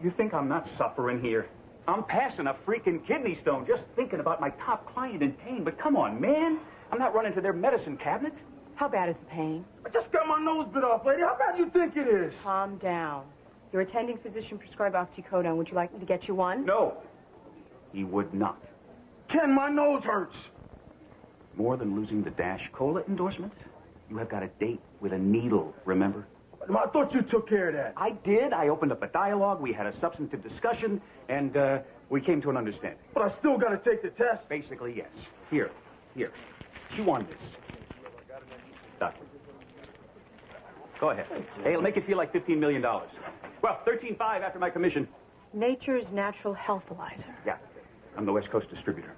you think I'm not suffering here? I'm passing a freaking kidney stone just thinking about my top client in pain, but come on, man. I'm not running to their medicine cabinet. How bad is the pain? I just got my nose bit off, lady. How bad do you think it is? Calm down. Your attending physician prescribed oxycodone. Would you like me to get you one? No, he would not. Ken, my nose hurts. More than losing the Dash Cola endorsement, you have got a date with a needle, remember? I thought you took care of that. I did. I opened up a dialogue. We had a substantive discussion, and we came to an understanding. But I still got to take the test. Basically, yes. Here. Chew on this. Doctor. Go ahead. Hey, it'll make you feel like $15 million. Well, $13.5 after my commission. Nature's Natural Healthalizer. Yeah. I'm the West Coast distributor.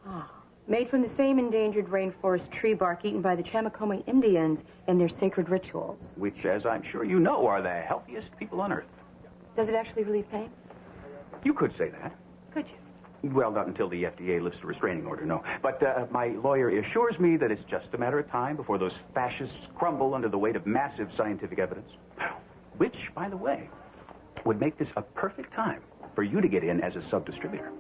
Ah. Made from the same endangered rainforest tree bark eaten by the Chamacoma Indians in their sacred rituals. Which, as I'm sure you know, are the healthiest people on Earth. Does it actually relieve pain? You could say that. Could you? Well, not until the FDA lifts the restraining order, no. But my lawyer assures me that it's just a matter of time before those fascists crumble under the weight of massive scientific evidence. which, by the way, would make this a perfect time for you to get in as a sub-distributor.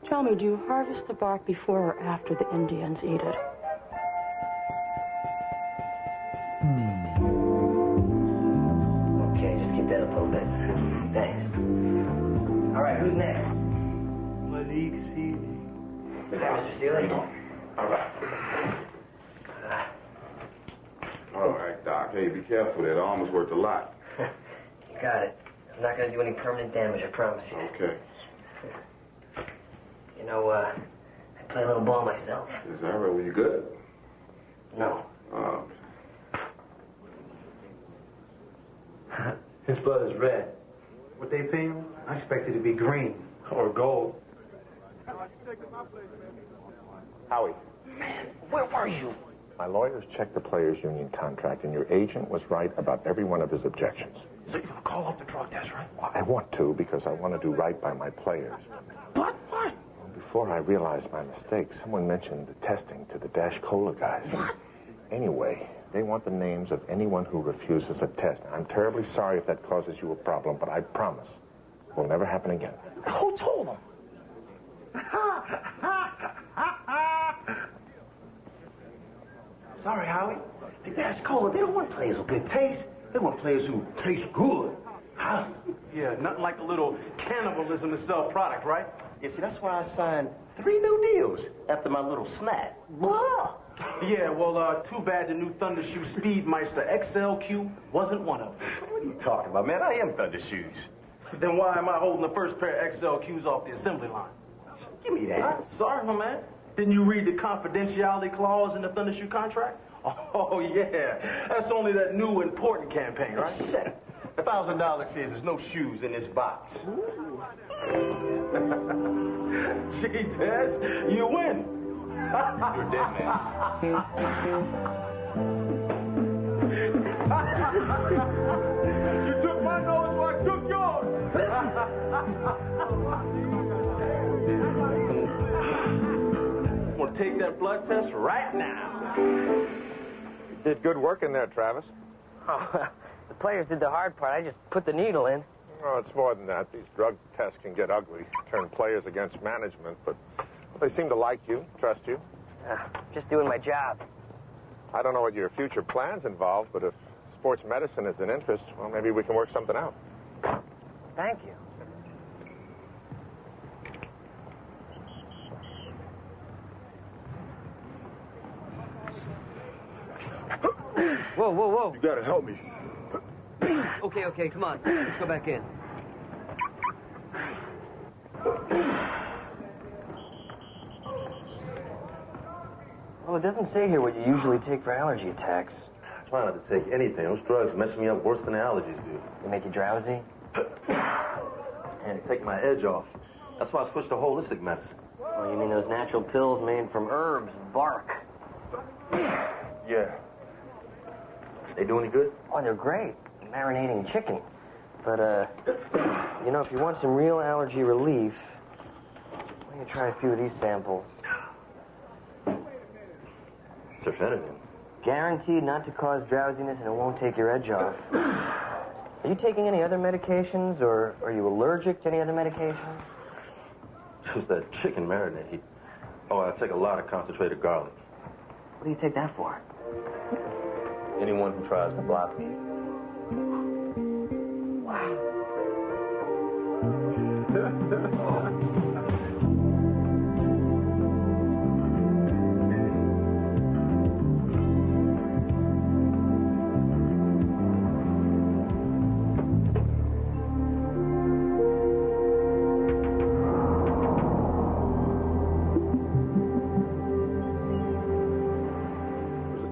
Tell me, do you harvest the bark before or after the Indians eat it? Okay, just keep that up a little bit. Thanks. All right, who's next? Malik Seeley. Mr. Seeley? All right. All right, Doc. Hey, be careful. That arm is worth a lot. You got it. I'm not going to do any permanent damage, I promise you. Okay. You know, I play a little ball myself. Is that right? Were you good? No. His blood is red. What they pay him? I expected it to be green or gold. Howie. Man, where were you? My lawyers checked the players' union contract, and your agent was right about every one of his objections. So you're gonna call off the drug test, right? Well, I want to because I want to do right by my players. But what? Before I realized my mistake, someone mentioned the testing to the Dash Cola guys. What? Anyway, they want the names of anyone who refuses a test. I'm terribly sorry if that causes you a problem, but I promise it will never happen again. Who told them? Sorry, Howie. See, Dash Cola, they don't want players with good taste. They want players who taste good. Huh? Yeah, nothing like a little cannibalism to sell product, right? Yeah, see, that's why I signed 3 new deals after my little snack. Blah! Yeah, well, too bad the new Thunder Shoe Speedmeister XLQ wasn't one of them. What are you talking about, man? I am Thunder Shoes. Then why am I holding the first pair of XLQs off the assembly line? Give me that. Sorry, my man. Didn't you read the confidentiality clause in the Thunder Shoe contract? Oh, yeah. That's only that new important campaign, right? Shit. $1,000 says there's no shoes in this box. Gee, Tess, you win. You're dead, man. You took my nose, so I took yours. I'm gonna take that blood test right now. You did good work in there, Travis. Oh, the players did the hard part. I just put the needle in. Oh, it's more than that. These drug tests can get ugly, turn players against management, but they seem to like you, trust you. Just doing my job. I don't know what your future plans involve, but if sports medicine is an interest, well, maybe we can work something out. Thank you. Whoa, whoa, whoa. You gotta help me. Okay, come on. Let's go back in. Well, it doesn't say here what you usually take for allergy attacks. I try not to take anything. Those drugs mess me up worse than the allergies do. They make you drowsy? And they take my edge off. That's why I switched to holistic medicine. Oh, you mean those natural pills made from herbs and bark? Yeah. They do any good? Oh, they're great. Marinating chicken. But, you know, if you want some real allergy relief, why don't you try a few of these samples? Terfenadine. Guaranteed not to cause drowsiness, and it won't take your edge off. Are you taking any other medications, or are you allergic to any other medications? Just that chicken marinade. Oh, I take a lot of concentrated garlic. What do you take that for? Anyone who tries to block me. Wow.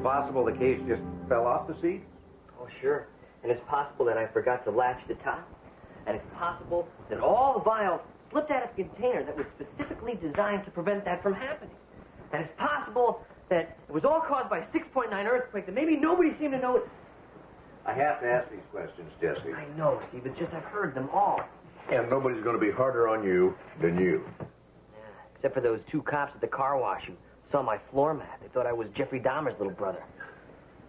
Possible the case just fell off the seat? Oh, sure. And it's possible that I forgot to latch the top. And it's possible that all the vials slipped out of the container that was specifically designed to prevent that from happening. And it's possible that it was all caused by a 6.9 earthquake that maybe nobody seemed to notice. I have to ask these questions, Jesse. I know, Steve. It's just I've heard them all. And nobody's going to be harder on you than you. Yeah, except for those 2 cops at the car wash who saw my floor mat. They thought I was Jeffrey Dahmer's little brother.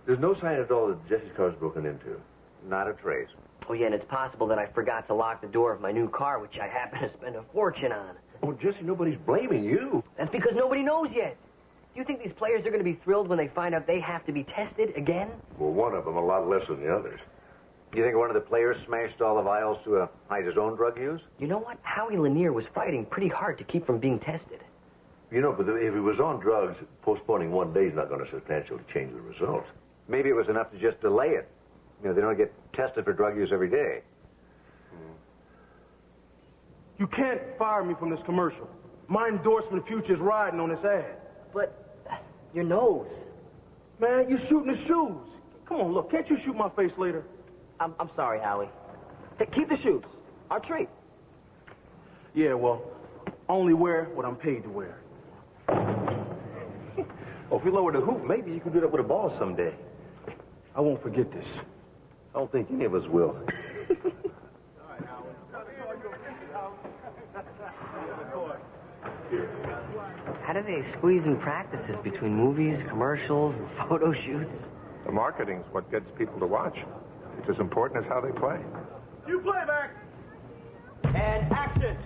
There's no sign at all that Jesse's car's broken into. Not a trace. Oh, yeah, and it's possible that I forgot to lock the door of my new car, which I happen to spend a fortune on. Oh, Jesse, nobody's blaming you. That's because nobody knows yet. Do you think these players are going to be thrilled when they find out they have to be tested again? Well, one of them a lot less than the others. You think one of the players smashed all the vials to hide his own drug use? You know what? Howie Lanier was fighting pretty hard to keep from being tested. You know, but if he was on drugs, postponing 1 day is not going to substantially change the results. Maybe it was enough to just delay it. You know, they don't get tested for drug use every day. You can't fire me from this commercial. My endorsement future is riding on this ad. But your nose. Man, you're shooting the shoes. Come on, look, can't you shoot my face later? I'm sorry, Howie. Hey, keep the shoes. Our treat. Yeah, well, only wear what I'm paid to wear. Oh, if we lower the hoop, maybe you can do that with a ball someday. I won't forget this. I don't think any of us will. How do they squeeze in practices between movies, commercials, and photo shoots? The marketing's what gets people to watch. It's as important as how they play. You play back. And action.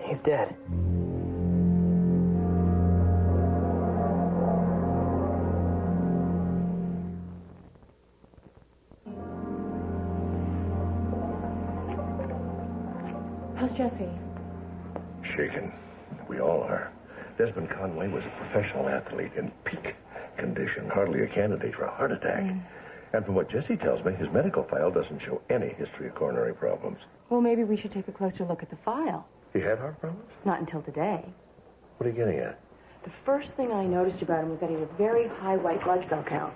He's dead. How's Jesse? Shaken. We all are. Desmond Conway was a professional athlete in peak condition, hardly a candidate for a heart attack. And from what Jesse tells me, his medical file doesn't show any history of coronary problems. Well, maybe we should take a closer look at the file. He had heart problems? Not until today. What are you getting at? The first thing I noticed about him was that he had a very high white blood cell count.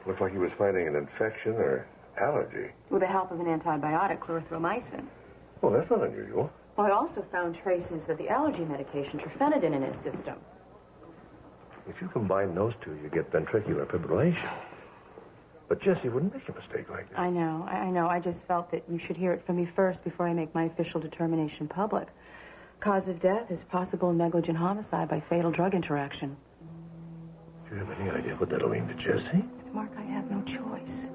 Looked like he was fighting an infection or allergy. With the help of an antibiotic, clarithromycin. Well, that's not unusual. Well, I also found traces of the allergy medication, terfenadine, in his system. If you combine those two, you get ventricular fibrillation. But Jesse wouldn't make a mistake like that. I know. I just felt that you should hear it from me first before I make my official determination public. Cause of death is possible negligent homicide by fatal drug interaction. Do you have any idea what that'll mean to Jesse? Mark, I have no choice.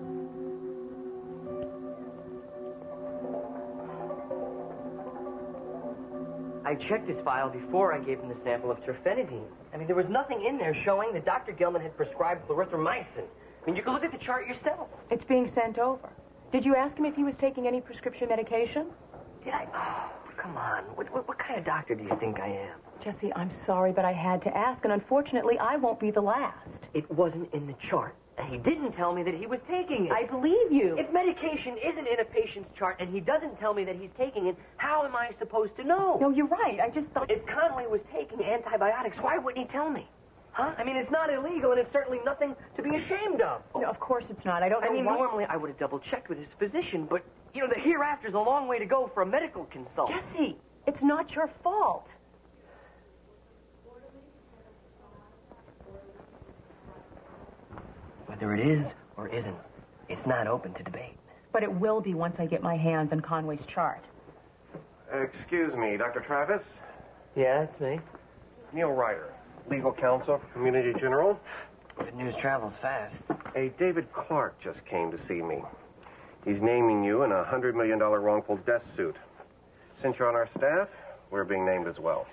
I checked his file before I gave him the sample of terfenadine. I mean, there was nothing in there showing that Dr. Gilman had prescribed clarithromycin. I mean, you can look at the chart yourself. It's being sent over. Did you ask him if he was taking any prescription medication? Did I? Oh, come on. What kind of doctor do you think I am? Jesse, I'm sorry, but I had to ask, and unfortunately, I won't be the last. It wasn't in the chart. And he didn't tell me that he was taking it. I believe you. If medication isn't in a patient's chart and he doesn't tell me that he's taking it, how am I supposed to know? No, you're right. I just thought... If Conway was taking antibiotics, why wouldn't he tell me? Huh? I mean, it's not illegal, and it's certainly nothing to be ashamed of. No, of course it's not. I don't know why... Normally I would have double-checked with his physician, but, you know, the hereafter's a long way to go for a medical consult. Jesse, it's not your fault. Whether it is or isn't, it's not open to debate. But it will be once I get my hands on Conway's chart. Excuse me, Dr. Travis? Yeah, that's me. Neil Ryder, legal counsel for Community General. Good news travels fast. A David Clark just came to see me. He's naming you in a $100 million wrongful death suit. Since you're on our staff, we're being named as well.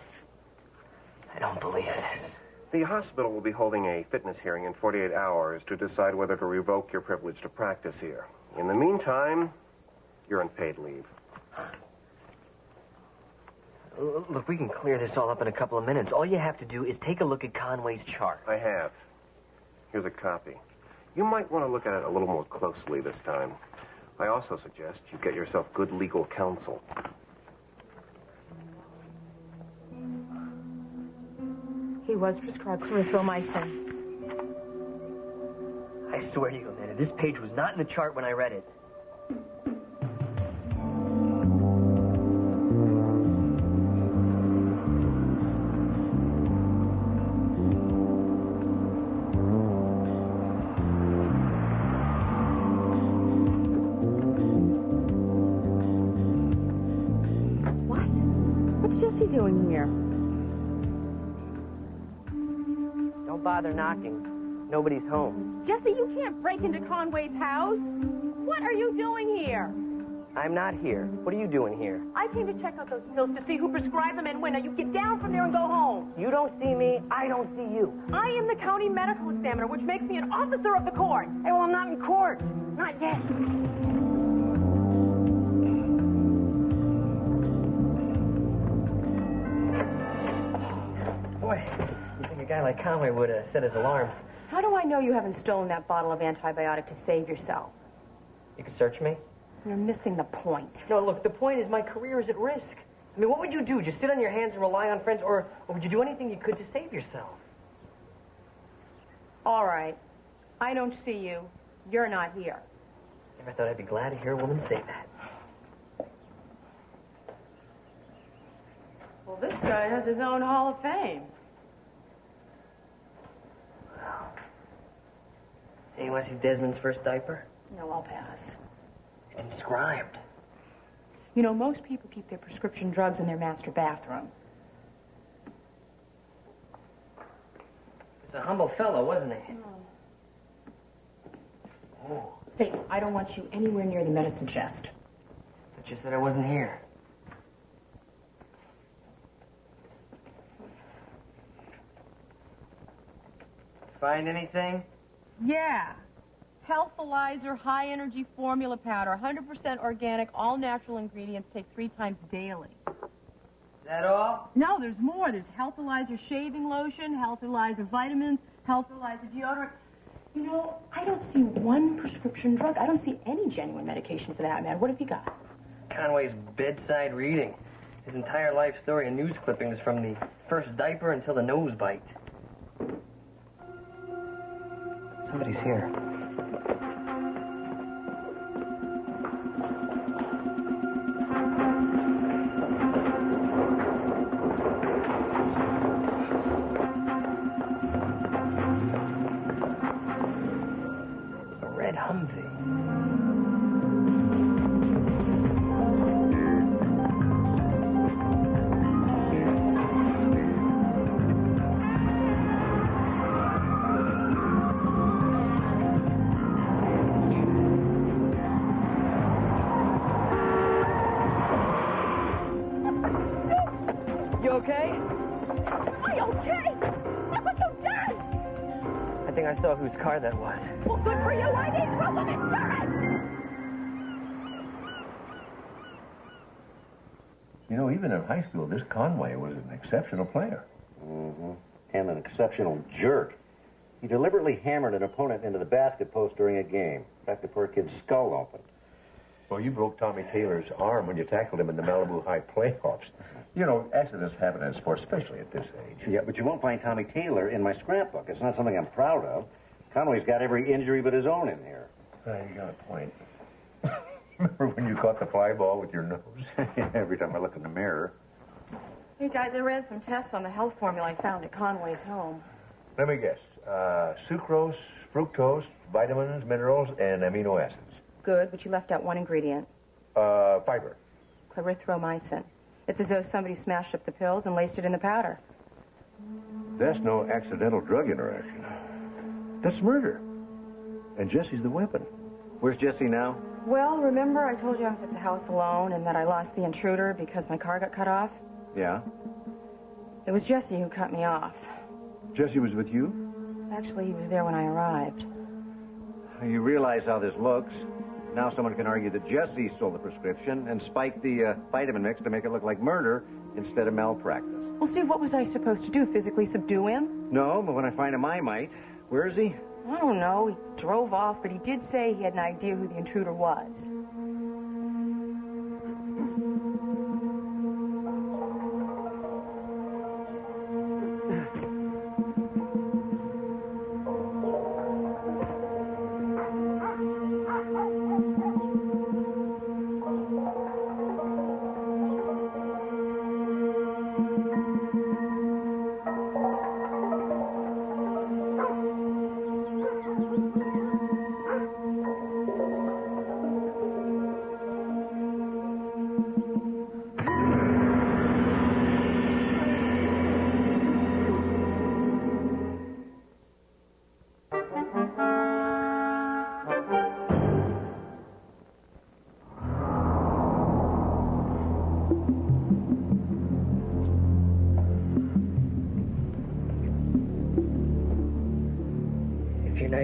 I don't believe this. The hospital will be holding a fitness hearing in 48 hours to decide whether to revoke your privilege to practice here. In the meantime, you're on paid leave. Look, we can clear this all up in a couple of minutes. All you have to do is take a look at Conway's chart. I have. Here's a copy. You might want to look at it a little more closely this time. I also suggest you get yourself good legal counsel. He was prescribed clarithromycin. I I swear to you, Amanda, this page was not in the chart when I read it. What's Jesse doing here? Don't bother knocking. Nobody's home. Jesse, you can't break into Conway's house. What are you doing here? I'm not here. What are you doing here? I came to check out those pills to see who prescribed them and when. Now you get down from there and go home. You don't see me, I don't see you. I am the county medical examiner, which makes me an officer of the court. Hey, well, I'm not in court. Not yet. Boy, you think a guy like Conway would have set his alarm. How do I know you haven't stolen that bottle of antibiotic to save yourself? You could search me? You're missing the point. No, look, the point is my career is at risk. I mean, what would you do? Just sit on your hands and rely on friends? Or would you do anything you could to save yourself? All right. I don't see you. You're not here. Never thought I'd be glad to hear a woman say that. Well, this guy has his own Hall of Fame. Hey, you want to see Desmond's first diaper? No, I'll pass. It's inscribed. You know, most people keep their prescription drugs in their master bathroom. He's a humble fellow, wasn't he? Oh. Hey, I don't want you anywhere near the medicine chest. But you said I wasn't here. Find anything? Yeah. Healthalizer High Energy Formula Powder. 100% organic, all natural ingredients. Take 3 times daily. Is that all? No, there's more. There's Healthalizer Shaving Lotion, Healthalizer Vitamins, Healthalizer Deodorant. You know, I don't see one prescription drug. I don't see any genuine medication for that, man. What have you got? Conway's bedside reading. His entire life story and news clippings from the first diaper until the nose bite. Somebody's here. A red Humvee. You okay? Am I okay? Look what you've done! I think I saw whose car that was. Well, good for you. I need proof of insurance! You know, even in high school, this Conway was an exceptional player. Mm-hmm. And an exceptional jerk. He deliberately hammered an opponent into the basket post during a game. Cracked the poor kid's skull open. Well, you broke Tommy Taylor's arm when you tackled him in the Malibu High playoffs. You know, accidents happen in sports, especially at this age. Yeah, but you won't find Tommy Taylor in my scrapbook. It's not something I'm proud of. Conway's got every injury but his own in here. You got a point. Remember when you caught the fly ball with your nose? Every time I look in the mirror. Hey, guys, I ran some tests on the health formula I found at Conway's home. Let me guess. Sucrose, fructose, vitamins, minerals, and amino acids. Good, but you left out one ingredient. Fiber. Clarithromycin. It's as though somebody smashed up the pills and laced it in the powder. That's no accidental drug interaction. That's murder. And Jesse's the weapon. Where's Jesse now? Well, remember I told you I was at the house alone and that I lost the intruder because my car got cut off? Yeah? It was Jesse who cut me off. Jesse was with you? Actually, he was there when I arrived. You realize how this looks. Now someone can argue that Jesse stole the prescription and spiked the vitamin mix to make it look like murder instead of malpractice. Well, Steve, what was I supposed to do? Physically subdue him? No, but when I find him, I might. Where is he? I don't know. He drove off, but he did say he had an idea who the intruder was.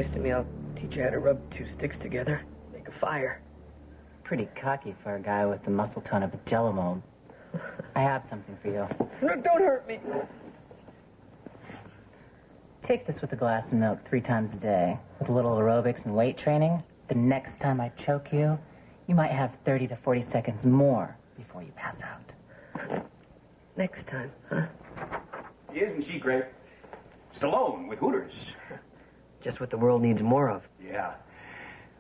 nice to me, I'll teach you how to rub two sticks together, make a fire. Pretty cocky for a guy with the muscle tone of a jello mold. I have something for you. Don't hurt me. Take this with a glass of milk 3 times a day. With a little aerobics and weight training, the next time I choke you, you might have 30 to 40 seconds more before you pass out. Next time, huh? Isn't she great? Stallone with Hooters. Just what the world needs more of. Yeah.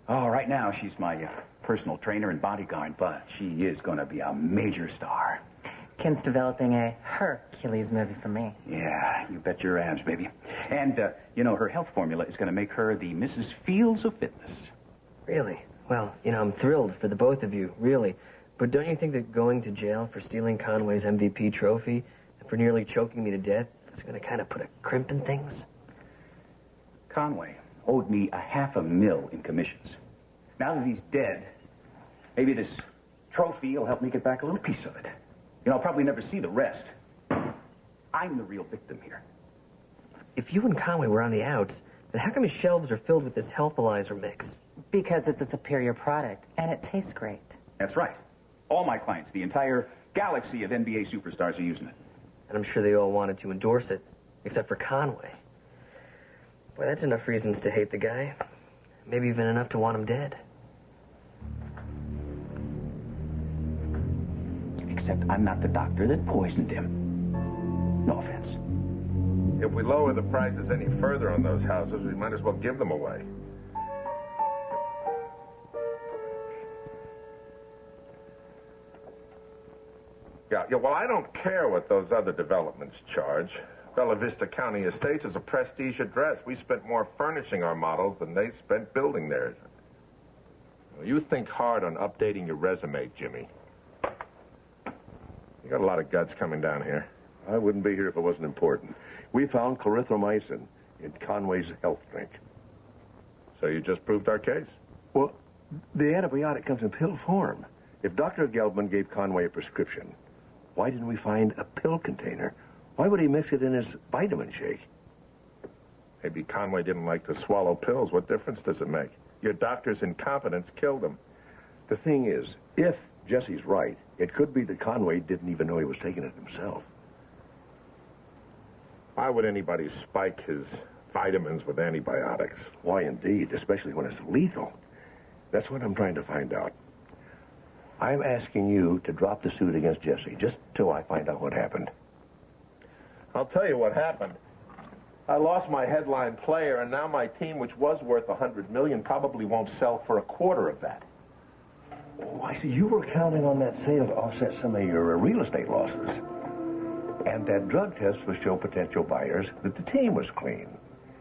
Oh, right now she's my personal trainer and bodyguard, but she is going to be a major star. Ken's developing a Hercules movie for me. Yeah, you bet your abs, baby. And, her health formula is going to make her the Mrs. Fields of fitness. Really? Well, I'm thrilled for the both of you, really. But don't you think that going to jail for stealing Conway's MVP trophy and for nearly choking me to death is going to kind of put a crimp in things? Conway owed me $500,000 in commissions. Now that he's dead, maybe this trophy will help me get back a little piece of it. I'll probably never see the rest. I'm the real victim here. If you and Conway were on the outs, then how come his shelves are filled with this Healthalizer mix? Because it's a superior product, and it tastes great. That's right. All my clients, the entire galaxy of NBA superstars are using it. And I'm sure they all wanted to endorse it, except for Conway. Boy, that's enough reasons to hate the guy. Maybe even enough to want him dead. Except I'm not the doctor that poisoned him. No offense. If we lower the prices any further on those houses, we might as well give them away. Yeah, well, I don't care what those other developments charge. Bella Vista County Estates is a prestige address. We spent more furnishing our models than they spent building theirs. Well, you think hard on updating your resume, Jimmy. You got a lot of guts coming down here. I wouldn't be here if it wasn't important. We found clarithromycin in Conway's health drink. So you just proved our case? Well, the antibiotic comes in pill form. If Dr. Gelbman gave Conway a prescription, why didn't we find a pill container? Why would he mix it in his vitamin shake? Maybe Conway didn't like to swallow pills. What difference does it make? Your doctor's incompetence killed him. The thing is, if Jesse's right, it could be that Conway didn't even know he was taking it himself. Why would anybody spike his vitamins with antibiotics? Why, indeed, especially when it's lethal. That's what I'm trying to find out. I'm asking you to drop the suit against Jesse, just till I find out what happened. I'll tell you what happened. I lost my headline player, and now my team, which was worth $100 million, probably won't sell for a quarter of that. Oh, I see. You were counting on that sale to offset some of your real estate losses. And that drug test will show potential buyers that the team was clean.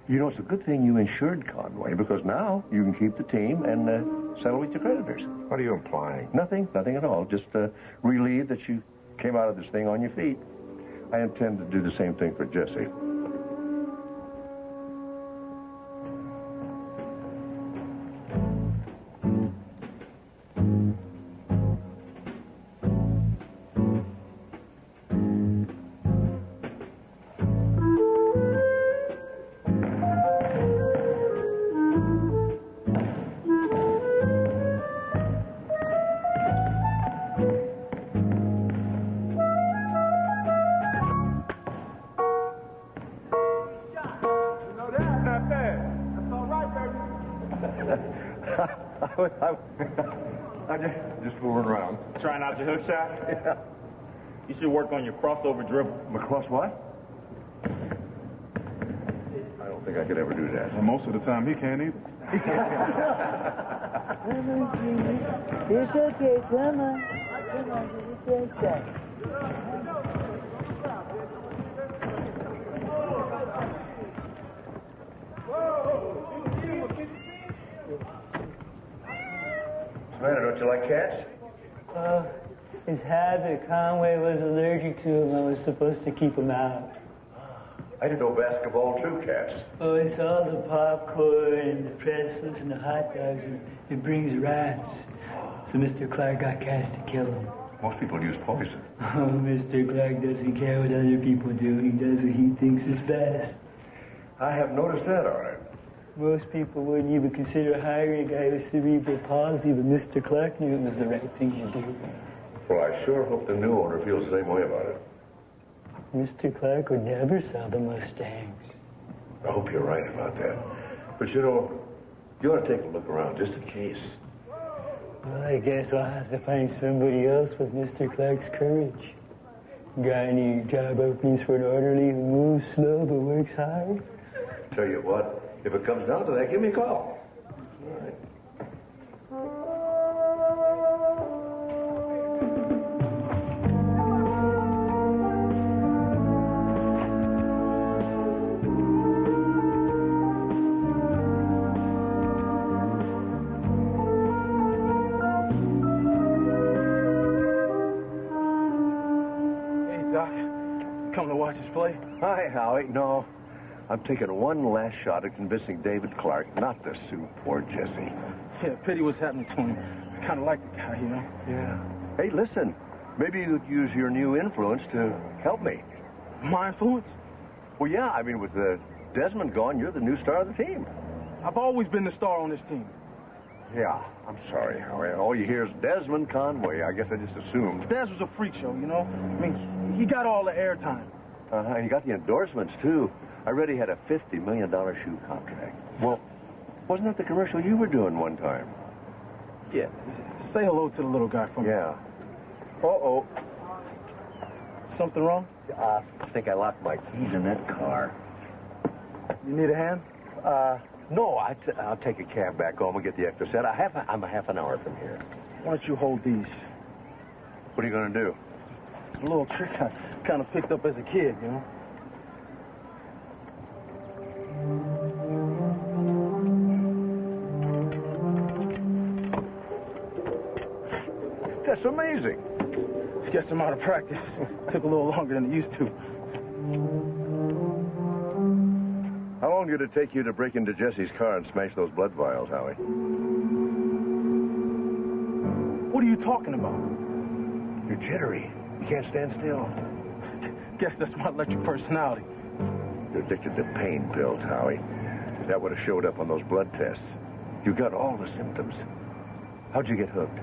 It's a good thing you insured Conway, because now you can keep the team and settle with your creditors. What are you implying? Nothing at all. Just relieved that you came out of this thing on your feet. I intend to do the same thing for Jesse. I'm just fooling around. Trying out your hook shot? Yeah. You should work on your crossover dribble. My cross what? I don't think I could ever do that. Well, most of the time, he can't either. It's okay, come on. Come on, it's okay. Samantha, don't you like cats? His habit, Conway was allergic to him. I was supposed to keep him out. I didn't know basketball drew cats. Oh, it's all the popcorn and the pretzels and the hot dogs. It brings rats. So Mr. Clark got cats to kill him. Most people use poison. Oh, Mr. Clark doesn't care what other people do. He does what he thinks is best. I have noticed that, all right. Most people wouldn't even consider hiring a guy with cerebral palsy, but Mr. Clark knew it was the right thing to do. Well, I sure hope the new owner feels the same way about it. Mr. Clark would never sell the Mustangs. I hope you're right about that. But you know, you ought to take a look around just in case. Well, I guess I'll have to find somebody else with Mr. Clark's courage. Got any job openings for an orderly who moves slow but works hard? Tell you what, if it comes down to that, give me a call. All right. Come to watch us play? Hi, Howie. No, I'm taking one last shot at convincing David Clark not to sue poor Jesse. Yeah, pity what's happening to him. I kind of like the guy, you know? Yeah. Hey, listen. Maybe you could use your new influence to help me. My influence? Well, yeah. I mean, with Desmond gone, you're the new star of the team. I've always been the star on this team. Yeah, I'm sorry, Howie. All you hear is Desmond Conway. I guess I just assumed. Des was a freak show, you know? I mean, he got all the airtime. And he got the endorsements, too. I read he had a $50 million shoe contract. Well, wasn't that the commercial you were doing one time? Yeah. Say hello to the little guy for me. Yeah. Uh-oh. Something wrong? I think I locked my keys in that car. You need a hand? No, I'll take a cab back home and get the extra set. I'm a half an hour from here. Why don't you hold these? What are you going to do? A little trick I kind of picked up as a kid, you know? That's amazing. Guess I'm out of practice. Took a little longer than it used to. How long did it take you to break into Jesse's car and smash those blood vials, Howie? What are you talking about? You're jittery. You can't stand still. Guess that's my electric personality. You're addicted to pain pills, Howie. That would have showed up on those blood tests. You got all the symptoms. How'd you get hooked?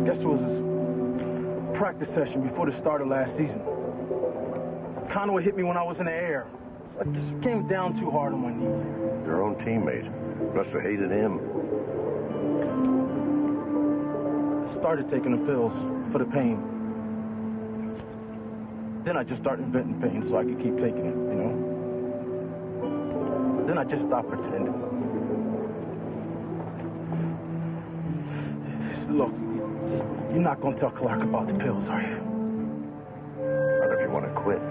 Guess it was a practice session before the start of last season. Conway hit me when I was in the air. I just came down too hard on my knee. Your own teammate. Must have hated him. I started taking the pills for the pain. Then I just started inventing pain so I could keep taking it, you know? Then I just stopped pretending. Look, you're not going to tell Clark about the pills, are you? Not if you want to quit.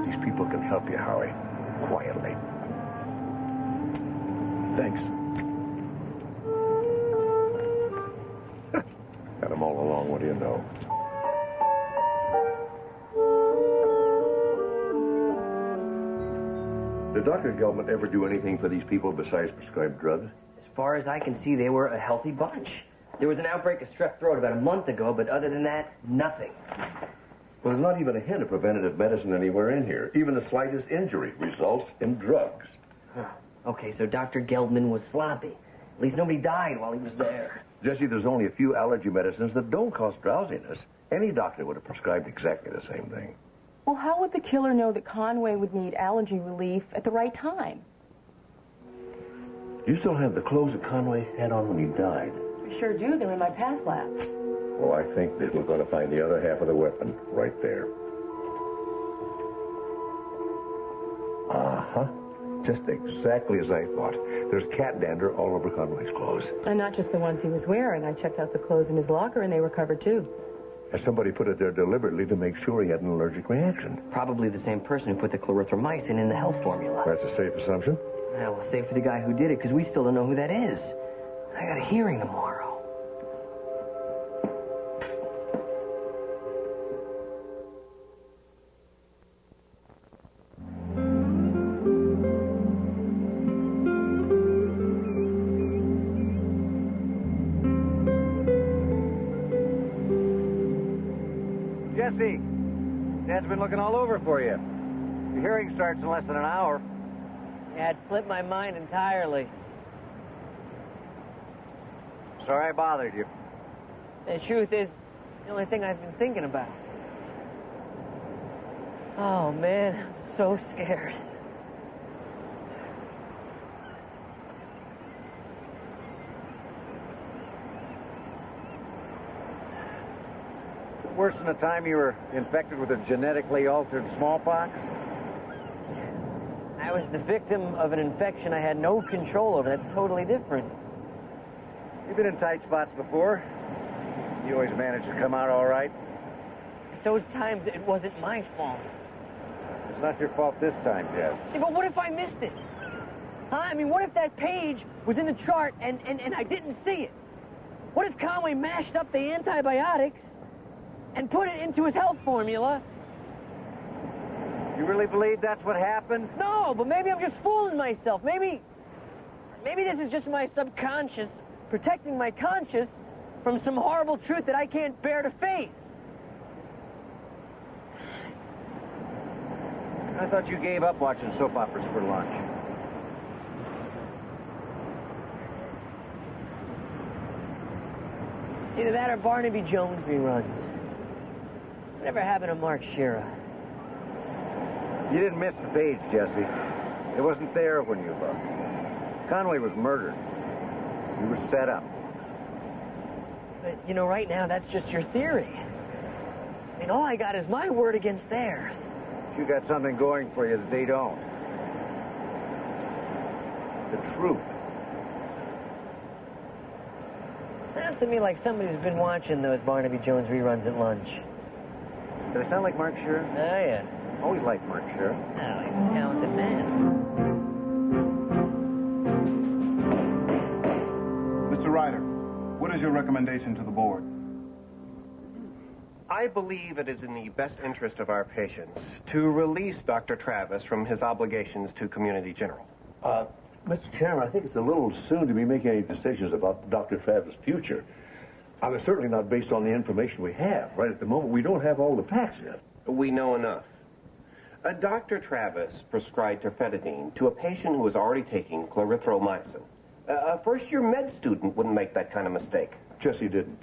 These people can help you, Howie. Quietly. Thanks. Got them all along, what do you know? Did Dr. Gelman ever do anything for these people besides prescribe drugs? As far as I can see, they were a healthy bunch. There was an outbreak of strep throat about a month ago, but other than that, nothing. Well, there's not even a hint of preventative medicine anywhere in here. Even the slightest injury results in drugs. Huh. Okay, so Dr. Geldman was sloppy. At least nobody died while he was there. Jesse, there's only a few allergy medicines that don't cause drowsiness. Any doctor would have prescribed exactly the same thing. Well, how would the killer know that Conway would need allergy relief at the right time? You still have the clothes that Conway had on when he died? I sure do. They're in my path lab. Well, I think that we're going to find the other half of the weapon right there. Uh-huh. Just exactly as I thought. There's cat dander all over Conway's clothes. And not just the ones he was wearing. I checked out the clothes in his locker, and they were covered, too. And somebody put it there deliberately to make sure he had an allergic reaction. Probably the same person who put the clarithromycin in the health formula. That's a safe assumption. Yeah, well, save for the guy who did it, because we still don't know who that is. I got a hearing tomorrow. Jesse, Dad's been looking all over for you. The hearing starts in less than an hour. Yeah, it slipped my mind entirely. Sorry I bothered you. The truth is, it's the only thing I've been thinking about. Oh, man, I'm so scared. Is it worse than the time you were infected with a genetically altered smallpox? I was the victim of an infection I had no control over. That's totally different. You've been in tight spots before. You always managed to come out all right. At those times, it wasn't my fault. It's not your fault this time, Jeff. Yeah, but what if I missed it? Huh? I mean, what if that page was in the chart and I didn't see it? What if Conway mashed up the antibiotics and put it into his health formula? You really believe that's what happened? No, but maybe I'm just fooling myself. Maybe this is just my subconscious protecting my conscience from some horrible truth that I can't bear to face. I thought you gave up watching soap operas for lunch. It's either that or Barnaby Jones reruns. Whatever happened to Mark Shearer? You didn't miss the page, Jesse. It wasn't there when you looked. Conway was murdered. He was set up. But, you know, right now, that's just your theory. I mean, all I got is my word against theirs. But you got something going for you that they don't. The truth. Sounds to me like somebody's been watching those Barnaby Jones reruns at lunch. Did I sound like Mark Shearer? Oh, yeah. Always liked Mark Shearer. Oh, he's a talented man. Mr. Ryder, what is your recommendation to the board? I believe it is in the best interest of our patients to release Dr. Travis from his obligations to Community General. Mr. Chairman, I think it's a little soon to be making any decisions about Dr. Travis' future. And it's certainly not based on the information we have. Right at the moment, we don't have all the facts yet. We know enough. Dr. Travis prescribed terfetidine to a patient who was already taking clarithromycin. A first-year med student wouldn't make that kind of mistake. Jesse didn't.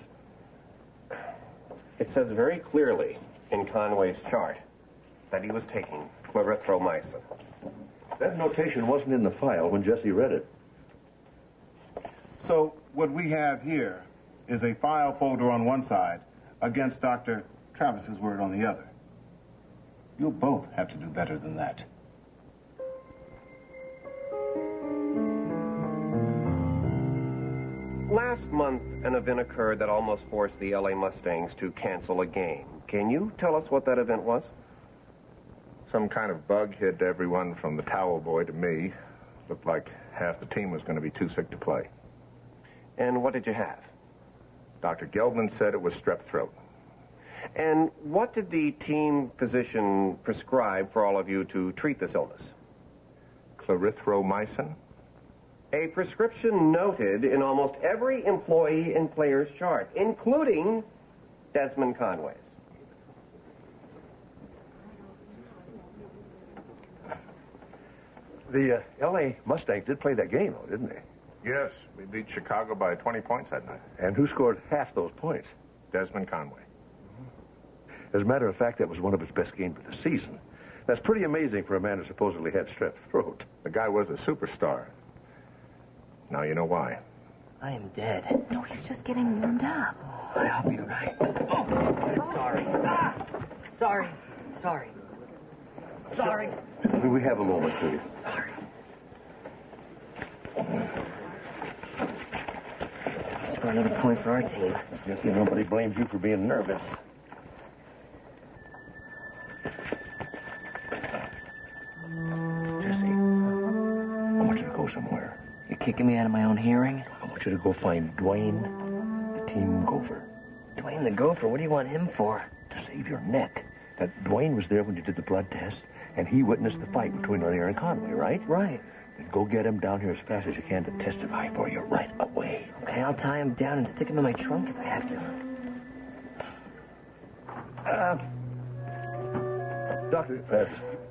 It says very clearly in Conway's chart that he was taking clarithromycin. That notation wasn't in the file when Jesse read it. So what we have here is a file folder on one side against Dr. Travis's word on the other. You'll both have to do better than that. Last month, an event occurred that almost forced the LA Mustangs to cancel a game. Can you tell us what that event was? Some kind of bug hit everyone from the towel boy to me. Looked like half the team was going to be too sick to play. And what did you have? Dr. Gelman said it was strep throat. And what did the team physician prescribe for all of you to treat this illness? Clarithromycin? A prescription noted in almost every employee and player's chart, including Desmond Conway's. The L.A. Mustangs did play that game, though, didn't they? Yes, we beat Chicago by 20 points that night. And who scored half those points? Desmond Conway. As a matter of fact, that was one of his best games of the season. That's pretty amazing for a man who supposedly had strep throat. The guy was a superstar. Now you know why. I am dead. No, he's just getting warmed up. Oh, I'll be right. Oh, sorry. Sorry. Sorry. Sorry. We have a moment, please. Sorry. Score another point for our team. Jesse, nobody blames you for being nervous. Jesse, I want you to go somewhere. You're kicking me out of my own hearing? I want you to go find Dwayne, the team gopher. Dwayne the gopher? What do you want him for? To save your neck. That Dwayne was there when you did the blood test, and he witnessed the fight between Lanier and Conway, right? Right. Then go get him down here as fast as you can to testify for you right away. Okay, I'll tie him down and stick him in my trunk if I have to. Doctor,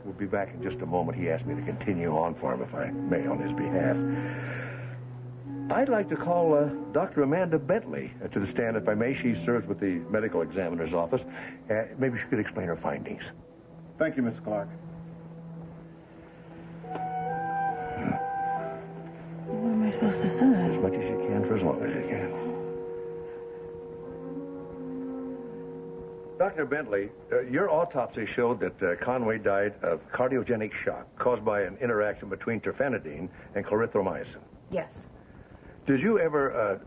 will be back in just a moment. He asked me to continue on for him, if I may, on his behalf. I'd like to call Dr. Amanda Bentley to the stand, if I may. She serves with the medical examiner's office. Maybe she could explain her findings. Thank you, Mr. Clark. What am I supposed to say? As much as you can for as long as you can. Dr. Bentley, your autopsy showed that Conway died of cardiogenic shock caused by an interaction between terfenadine and clarithromycin. Yes. Did you ever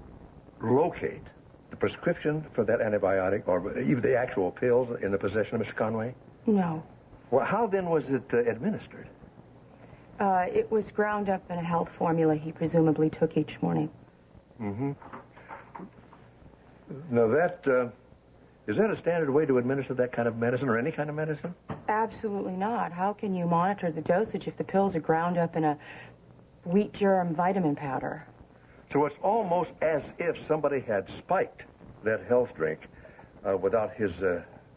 locate the prescription for that antibiotic or even the actual pills in the possession of Mr. Conway? No. Well, how then was it administered? It was ground up in a health formula he presumably took each morning. Mm-hmm. Now, is that a standard way to administer that kind of medicine or any kind of medicine? Absolutely not. How can you monitor the dosage if the pills are ground up in a wheat germ vitamin powder? So it's almost as if somebody had spiked that health drink without his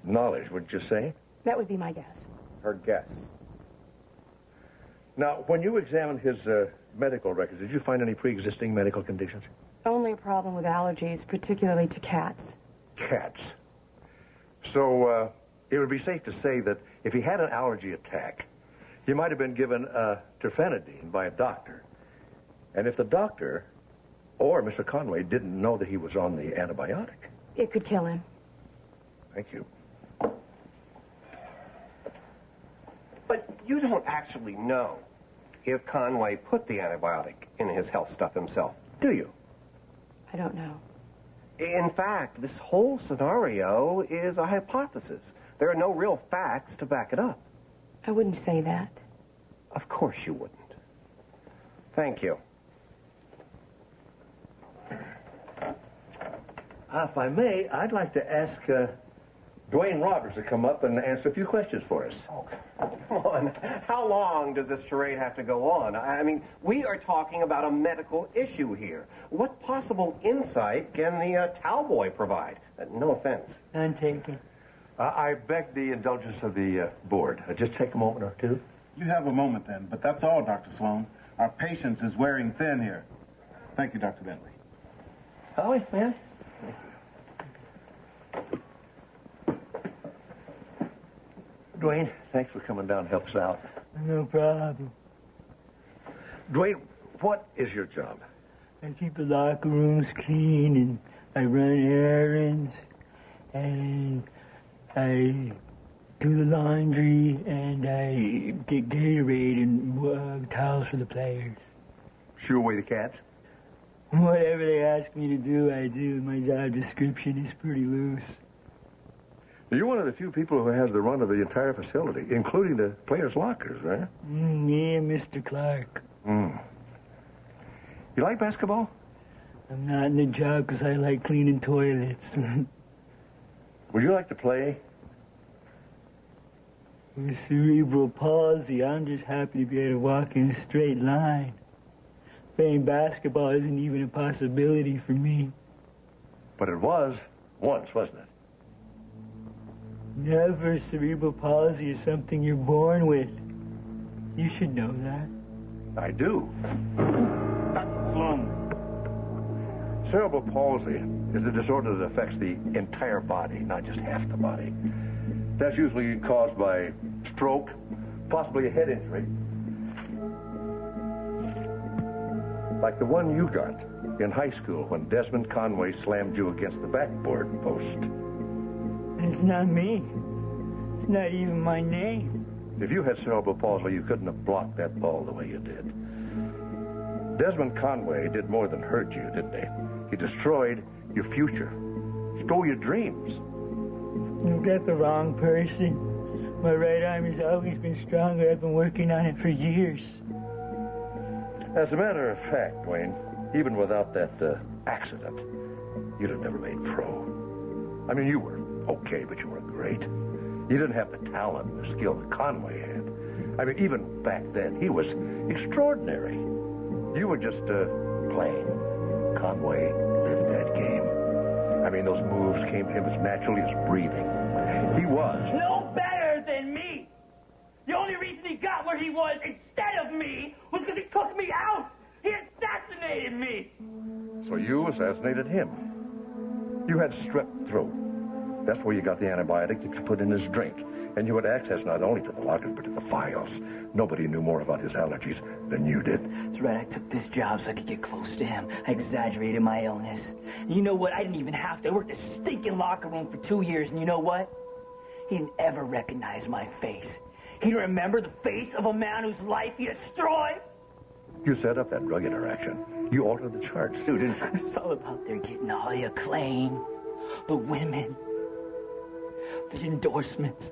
knowledge, wouldn't you say? That would be my guess. Her guess. Now, when you examined his medical records, did you find any pre-existing medical conditions? Only a problem with allergies, particularly to cats. Cats. So it would be safe to say that if he had an allergy attack, he might have been given terfenadine by a doctor. And if the doctor or Mr. Conway didn't know that he was on the antibiotic. It could kill him. Thank you. But you don't actually know if Conway put the antibiotic in his health stuff himself, do you? I don't know. In fact, this whole scenario is a hypothesis. There are no real facts to back it up. I wouldn't say that. Of course you wouldn't. Thank you. If I may, I'd like to ask Dwayne Roberts to come up and answer a few questions for us. Oh, come on. How long does this charade have to go on? I mean, we are talking about a medical issue here. What possible insight can the Cowboy provide? No offense. None taken. I beg the indulgence of the board. Just take a moment or two. You have a moment then, but that's all, Dr. Sloan. Our patience is wearing thin here. Thank you, Dr. Bentley. Howie, man. Dwayne, thanks for coming down to help us out. No problem. Dwayne, what is your job? I keep the locker rooms clean, and I run errands, and I do the laundry, and I get Gatorade and towels for the players. Shoo away the cats? Whatever they ask me to do, I do. My job description is pretty loose. You're one of the few people who has the run of the entire facility, including the players' lockers, right? Me and Mr. Clark. You like basketball? I'm not in the job because I like cleaning toilets. Would you like to play? With cerebral palsy, I'm just happy to be able to walk in a straight line. Playing basketball isn't even a possibility for me. But it was once, wasn't it? Never. Cerebral palsy is something you're born with. You should know that. I do. Dr. Sloan. Cerebral palsy is a disorder that affects the entire body, not just half the body. That's usually caused by stroke, possibly a head injury, like the one you got in high school when Desmond Conway slammed you against the backboard post. It's not me. It's not even my name. If you had cerebral palsy, you couldn't have blocked that ball the way you did. Desmond Conway did more than hurt you, didn't he? He destroyed your future, stole your dreams. You've got the wrong person. My right arm has always been stronger. I've been working on it for years. As a matter of fact, Dwayne, even without that accident, you'd have never made pro. I mean, you were okay, but you weren't great. You didn't have the talent and the skill that Conway had. I mean, even back then, he was extraordinary. You were just playing. Conway lived that game. I mean, those moves came to him as naturally as breathing. He was. No better than me! The only reason So you assassinated him. You had strep throat. That's where you got the antibiotic that you put in his drink. And you had access not only to the lockers, but to the files. Nobody knew more about his allergies than you did. That's right. I took this job so I could get close to him. I exaggerated my illness. And you know what? I didn't even have to. I worked this stinking locker room for 2 years, and you know what? He didn't ever recognize my face. He didn't remember the face of a man whose life he destroyed. You set up that drug interaction. You altered the charge, too, didn't you? It's all about their getting all the acclaim, the women, the endorsements.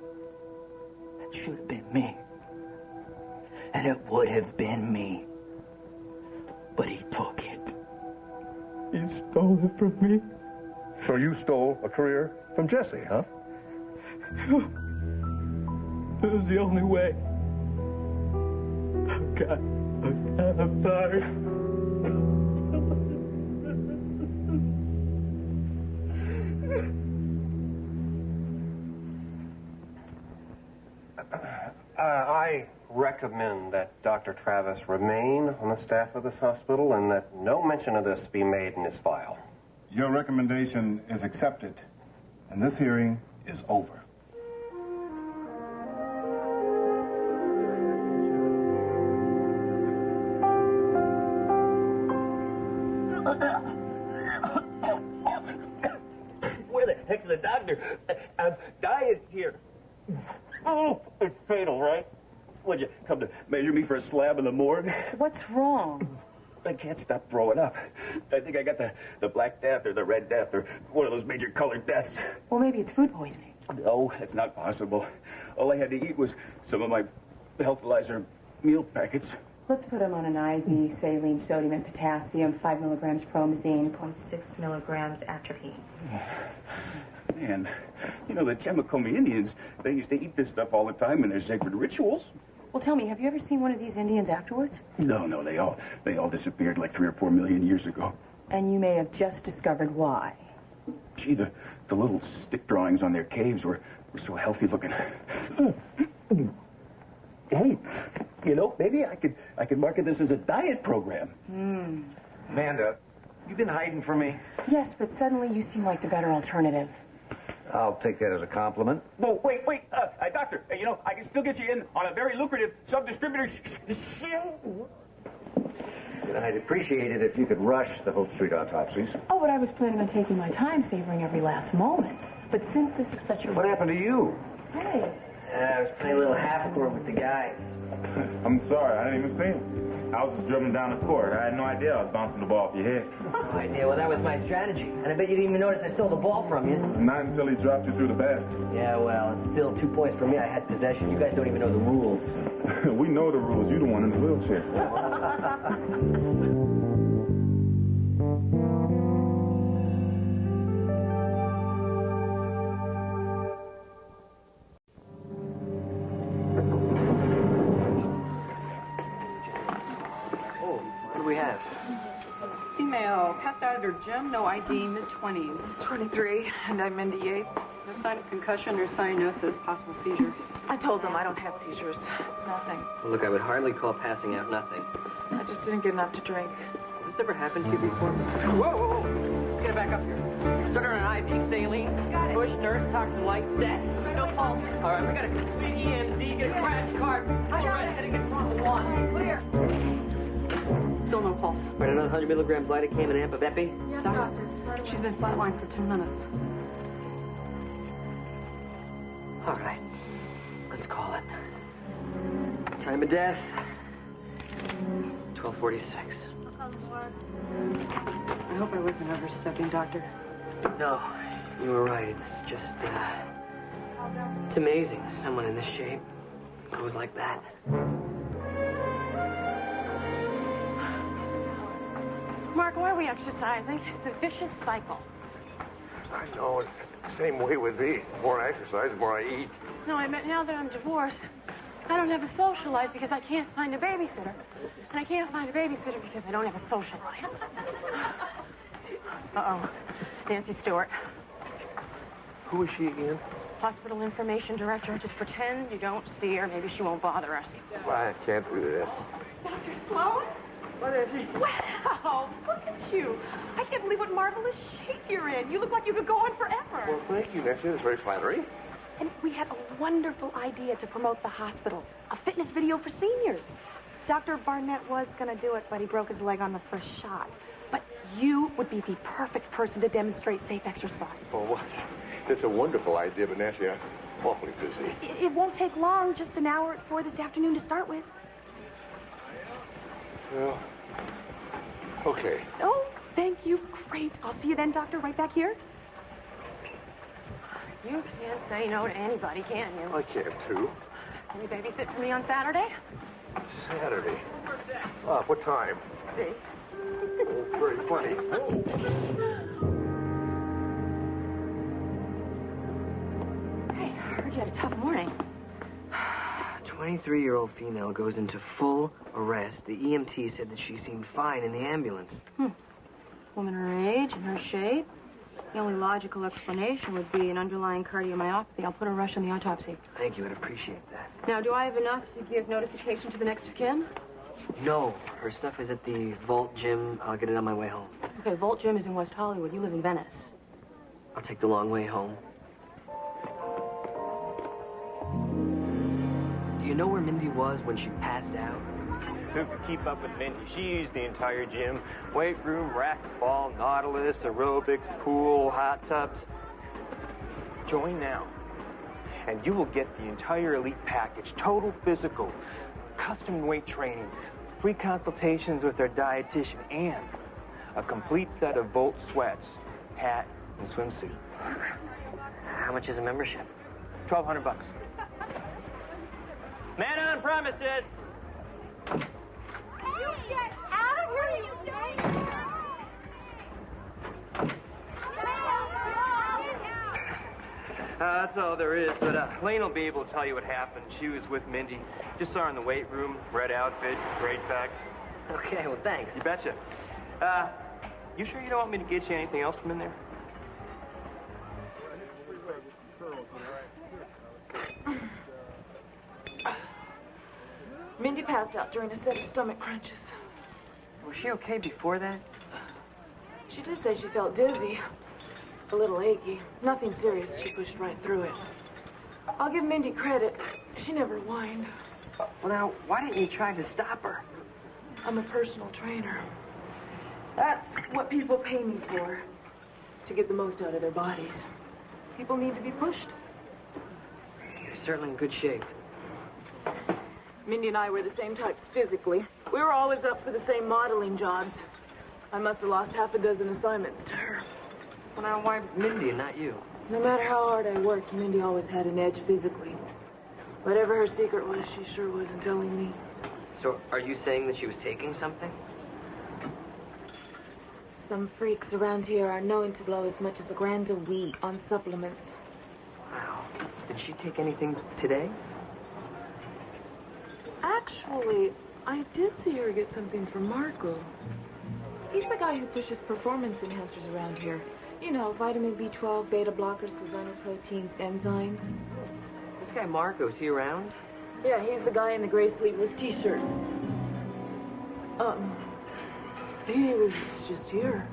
That should have been me. And it would have been me. But he took it. He stole it from me. So you stole a career from Jesse, huh? It was the only way. Oh, God. Oh, God, I'm sorry. I recommend that Dr. Travis remain on the staff of this hospital and that no mention of this be made in his file. Your recommendation is accepted, and this hearing is over. Where the heck's the doctor? I'm dying here. Oh, it's fatal, right? Would you come to measure me for a slab in the morgue? What's wrong? I can't stop throwing up. I think I got the Black Death or the Red Death or one of those major colored deaths. Well, maybe it's food poisoning. No, that's not possible. All I had to eat was some of my Healthalizer meal packets. Let's put him on an IV, saline, sodium, and potassium, 5 milligrams promazine, 0.6 milligrams atropine. Man, you know, the Chemicomi Indians, they used to eat this stuff all the time in their sacred rituals. Well, tell me, have you ever seen one of these Indians afterwards? No, they all disappeared like 3 or 4 million years ago. And you may have just discovered why. Gee, the little stick drawings on their caves were so healthy looking. Hey, you know, maybe I could market this as a diet program. Amanda, you been hiding from me? Yes, but suddenly you seem like the better alternative. I'll take that as a compliment. Whoa, wait, doctor, you know, I can still get you in on a very lucrative sub-distributor. And I'd appreciate it if you could rush the Hope Street autopsies. Oh, but I was planning on taking my time, savoring every last moment. But since this is such a... What happened to you? Hey. I was playing a little half-court with the guys. I'm sorry, I didn't even see him. I was just dribbling down the court. I had no idea I was bouncing the ball off your head. No idea. Well, that was my strategy. And I bet you didn't even notice I stole the ball from you. Not until he dropped you through the basket. Yeah, well, it's still 2 points for me. I had possession. You guys don't even know the rules. We know the rules. You the one in the wheelchair. What do we have? Female, passed out at her gym, no ID, mid-20s. 23, and I'm Mindy Yates. No sign of concussion or cyanosis, possible seizure. I told them I don't have seizures. It's nothing. Well, look, I would hardly call passing out nothing. I just didn't get enough to drink. Has this ever happened to you before? Whoa. Let's get it back up here. Start her on IV, saline, push, nurse, toxin light, stat. No pulse. All right, we got a complete EMZ, get a crash cart. All right, heading in front of one. Clear. Still no pulse. Right, another 100 milligrams lidocaine and amphobepi. Yes, doctor. She's been flatlined for 2 minutes. All right. Let's call it. Time of death, 12:46. I hope I wasn't overstepping, doctor. No, you were right. It's just, it's amazing. Someone in this shape goes like that. Mark, why are we exercising? It's a vicious cycle. I know. It's the same way with me. The more I exercise, the more I eat. No, I meant now that I'm divorced, I don't have a social life because I can't find a babysitter. And I can't find a babysitter because I don't have a social life. Uh-oh. Nancy Stewart. Who is she again? Hospital information director. Just pretend you don't see her. Maybe she won't bother us. I can't do that. Dr. Sloan? What is he? Wow, look at you. I can't believe what marvelous shape you're in. You look like you could go on forever. Well, thank you, Nancy. That's very flattering. And we had a wonderful idea to promote the hospital. A fitness video for seniors. Dr. Barnett was going to do it, but he broke his leg on the first shot. But you would be the perfect person to demonstrate safe exercise. Oh, what? That's a wonderful idea, but Nancy, I'm awfully busy. It won't take long, just an hour at 4 this afternoon to start with. Well, okay. Oh, thank you. Great. I'll see you then, Doctor, right back here. You can't say no to anybody, can you? I can't, too. Can you babysit for me on Saturday? Saturday. What time? See? Oh, very funny. Hey, I heard you had a tough morning. 23-year-old female goes into full arrest. The EMT said that she seemed fine in the ambulance. Woman her age and her shape. The only logical explanation would be an underlying cardiomyopathy. I'll put a rush on the autopsy. Thank you, I'd appreciate that. Now, do I have enough to give notification to the next of kin? No, her stuff is at the Vault Gym. I'll get it on my way home. Okay, Vault Gym is in West Hollywood. You live in Venice. I'll take the long way home. Do you know where Mindy was when she passed out? Who could keep up with Mindy? She used the entire gym. Weight room, racquetball, Nautilus, aerobics, pool, hot tubs. Join now, and you will get the entire elite package. Total physical, custom weight training, free consultations with our dietitian, and a complete set of Volt sweats, hat, and swimsuit. How much is a membership? $1,200. Man on premises! You get out of here, you dirty! That's all there is, but Lane will be able to tell you what happened. She was with Mindy. Just saw her in the weight room, red outfit, great facts. Okay, well, thanks. You betcha. You sure you don't want me to get you anything else from in there? Mindy passed out during a set of stomach crunches. Was she okay before that? She did say she felt dizzy. A little achy. Nothing serious. She pushed right through it. I'll give Mindy credit. She never whined. Well, now, why didn't you try to stop her? I'm a personal trainer. That's what people pay me for. To get the most out of their bodies. People need to be pushed. You're certainly in good shape. Mindy and I were the same types physically. We were always up for the same modeling jobs. I must have lost half a dozen assignments to her. Well, now, why Mindy and not you? No matter how hard I worked, Mindy always had an edge physically. Whatever her secret was, she sure wasn't telling me. So, are you saying that she was taking something? Some freaks around here are known to blow as much as $1,000 a week on supplements. Wow. Did she take anything today? Actually, I did see her get something from Marco. He's the guy who pushes performance enhancers around here. You know, vitamin B12, beta blockers, designer proteins, enzymes. This guy Marco, is he around? Yeah, he's the guy in the gray sleeveless t-shirt. He was just here.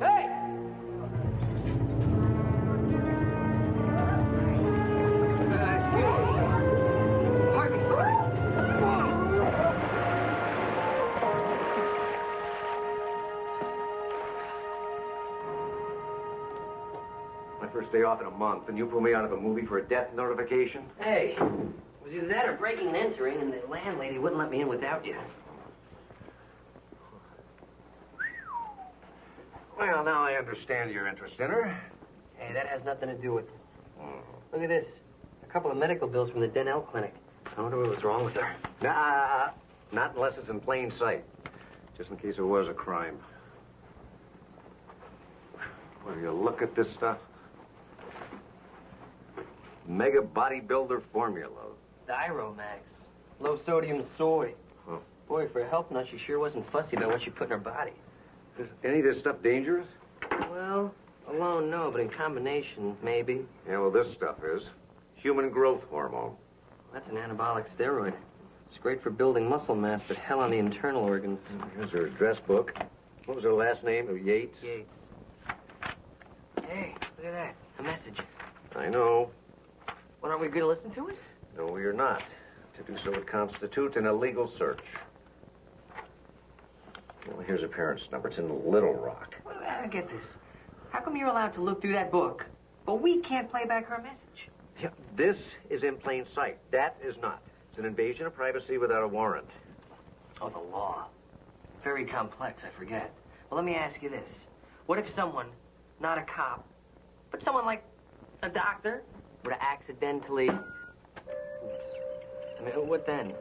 Hey! Pardon me, sir. My first day off in a month, and you pull me out of a movie for a death notification? Hey, it was either that or breaking and entering, and the landlady wouldn't let me in without you. Well, now I understand your interest in her. Hey, that has nothing to do with it. Look at this. A couple of medical bills from the Denell Clinic. I wonder what was wrong with her. Nah, not unless it's in plain sight. Just in case it was a crime. Will you look at this stuff? Mega Bodybuilder Formula. Diromax. Low sodium soy. Huh. Boy, for a health nut, she sure wasn't fussy about what she put in her body. Is any of this stuff dangerous? Well, alone, no, but in combination, maybe. Yeah, well, this stuff is. Human growth hormone. That's an anabolic steroid. It's great for building muscle mass, but hell on the internal organs. Here's her address book. What was her last name? Yates? Yates. Hey, look at that. A message. I know. Well, aren't we going to listen to it? No, you're not. To do so would constitute an illegal search. Well, here's her parents' number. It's in Little Rock. Well, I don't get this. How come you're allowed to look through that book, but we can't play back her message? Yeah, this is in plain sight. That is not. It's an invasion of privacy without a warrant. Oh, the law. Very complex, I forget. Well, let me ask you this. What if someone, not a cop, but someone like a doctor, were to accidentally... I mean, what then?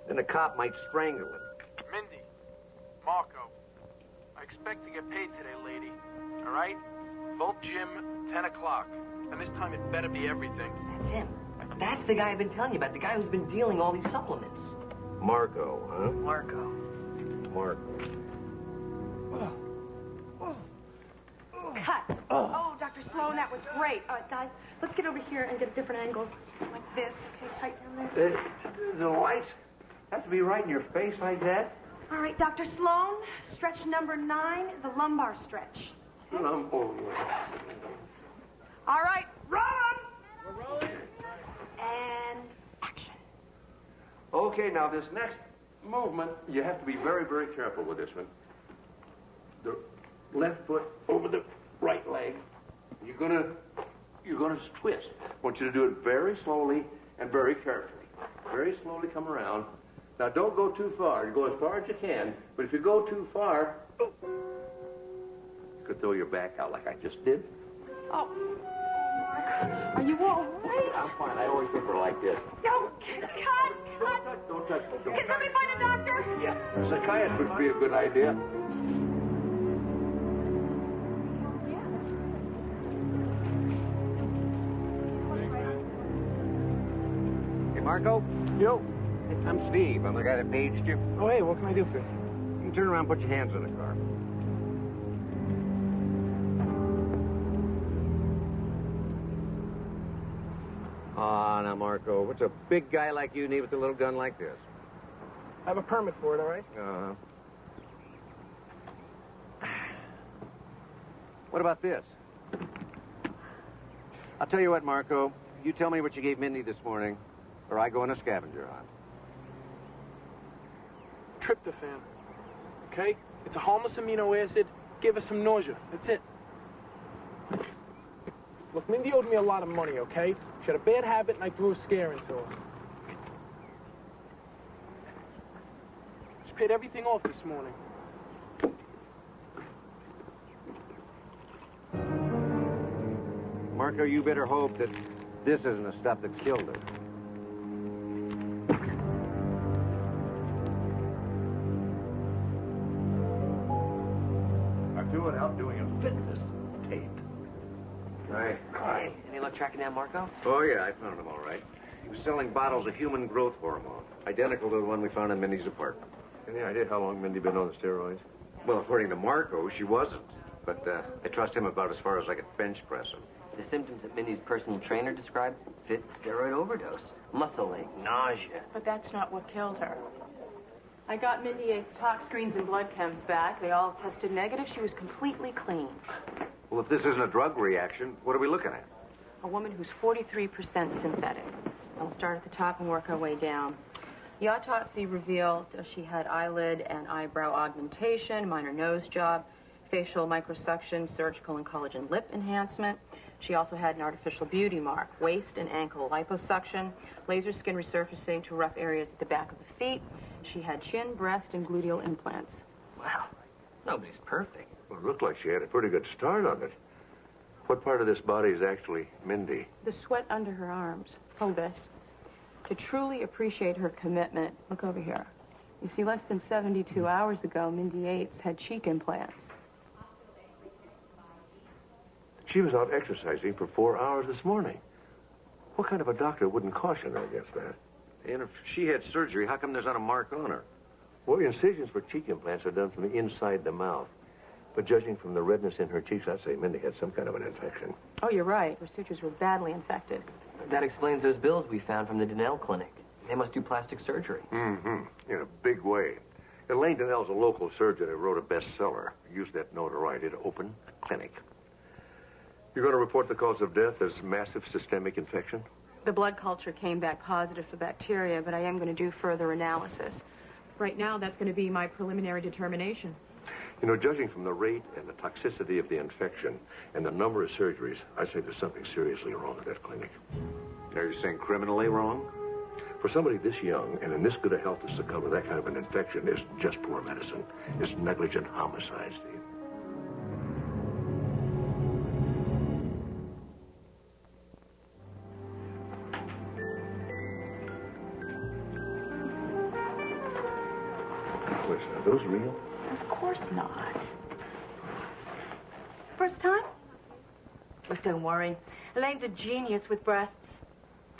Then a cop might strangle him. Mindy, Marco, I expect to get paid today, lady. All right? Vote Jim, 10 o'clock. And this time it better be everything. That's him. That's the guy I've been telling you about, the guy who's been dealing all these supplements. Marco, huh? Marco. Marco. Cut. Oh, Dr. Sloan, that was great. All right, guys, let's get over here and get a different angle. Like this. Okay, tight down there. The lights have to be right in your face like that? All right, Dr. Sloan, stretch number 9, the lumbar stretch. Lumbar. All right, run! We're rolling. And action. Okay, now this next movement, you have to be very, very careful with this one. The left foot over the right leg. You're gonna twist. I want you to do it very slowly and very carefully. Very slowly come around. Now don't go too far. You go as far as you can, but if you go too far, you could throw your back out like I just did. Oh, Mark, are you all right? I'm fine. I always get her like this. No, cut. Don't touch. Can somebody find a doctor? Yeah, a psychiatrist would be a good idea. Hey, Marco? Yo. I'm Steve. I'm the guy that paged you. Oh, hey, what can I do for you? You can turn around and put your hands in the car. Ah, now, Marco, what's a big guy like you need with a little gun like this? I have a permit for it, all right? Uh-huh. What about this? I'll tell you what, Marco. You tell me what you gave Mindy this morning, or I go on a scavenger hunt. Tryptophan. Okay? It's a harmless amino acid. Give us some nausea. That's it. Look, Mindy owed me a lot of money, okay? She had a bad habit, and I threw a scare into her. She paid everything off this morning. Marco, you better hope that this isn't the stuff that killed her. I threw it out doing a fitness tape. Right. Any luck tracking down Marco? Oh, yeah, I found him all right. He was selling bottles of human growth hormone, identical to the one we found in Mindy's apartment. Any idea how long Mindy been on the steroids? Well, according to Marco, she wasn't. But I trust him about as far as I could bench press him. The symptoms that Mindy's personal trainer described fit steroid overdose. Muscle ache, nausea. But that's not what killed her. I got Mindy Yates' tox screens and blood chems back. They all tested negative. She was completely clean. Well, if this isn't a drug reaction, what are we looking at? A woman who's 43% synthetic. I'll start at the top and work our way down. The autopsy revealed she had eyelid and eyebrow augmentation, minor nose job, facial microsuction, surgical and collagen lip enhancement. She also had an artificial beauty mark, waist and ankle liposuction, laser skin resurfacing to rough areas at the back of the feet. She had chin, breast, and gluteal implants. Wow. Nobody's perfect. Well, it looked like she had a pretty good start on it. What part of this body is actually Mindy? The sweat under her arms. Hold this. To truly appreciate her commitment, look over here. You see, less than 72 hours ago, Mindy Yates had cheek implants. She was out exercising for 4 hours this morning. What kind of a doctor wouldn't caution her against that? And if she had surgery, how come there's not a mark on her? Well, incisions for cheek implants are done from the inside the mouth. But judging from the redness in her cheeks, I'd say Mindy had some kind of an infection. Oh, you're right. Her sutures were badly infected. That explains those bills we found from the Donnell clinic. They must do plastic surgery. Mm-hmm. In a big way. Elaine Donnell's a local surgeon who wrote a bestseller. Used that notoriety to open a clinic. You're going to report the cause of death as massive systemic infection? The blood culture came back positive for bacteria, but I am going to do further analysis. Right now, that's going to be my preliminary determination. You know, judging from the rate and the toxicity of the infection and the number of surgeries, I'd say there's something seriously wrong at that clinic. Are you saying criminally wrong? For somebody this young and in this good a health to succumb to that kind of an infection is just poor medicine. It's negligent homicide, Steve. Listen, are those real? Of course not. First time? But don't worry. Elaine's a genius with breasts.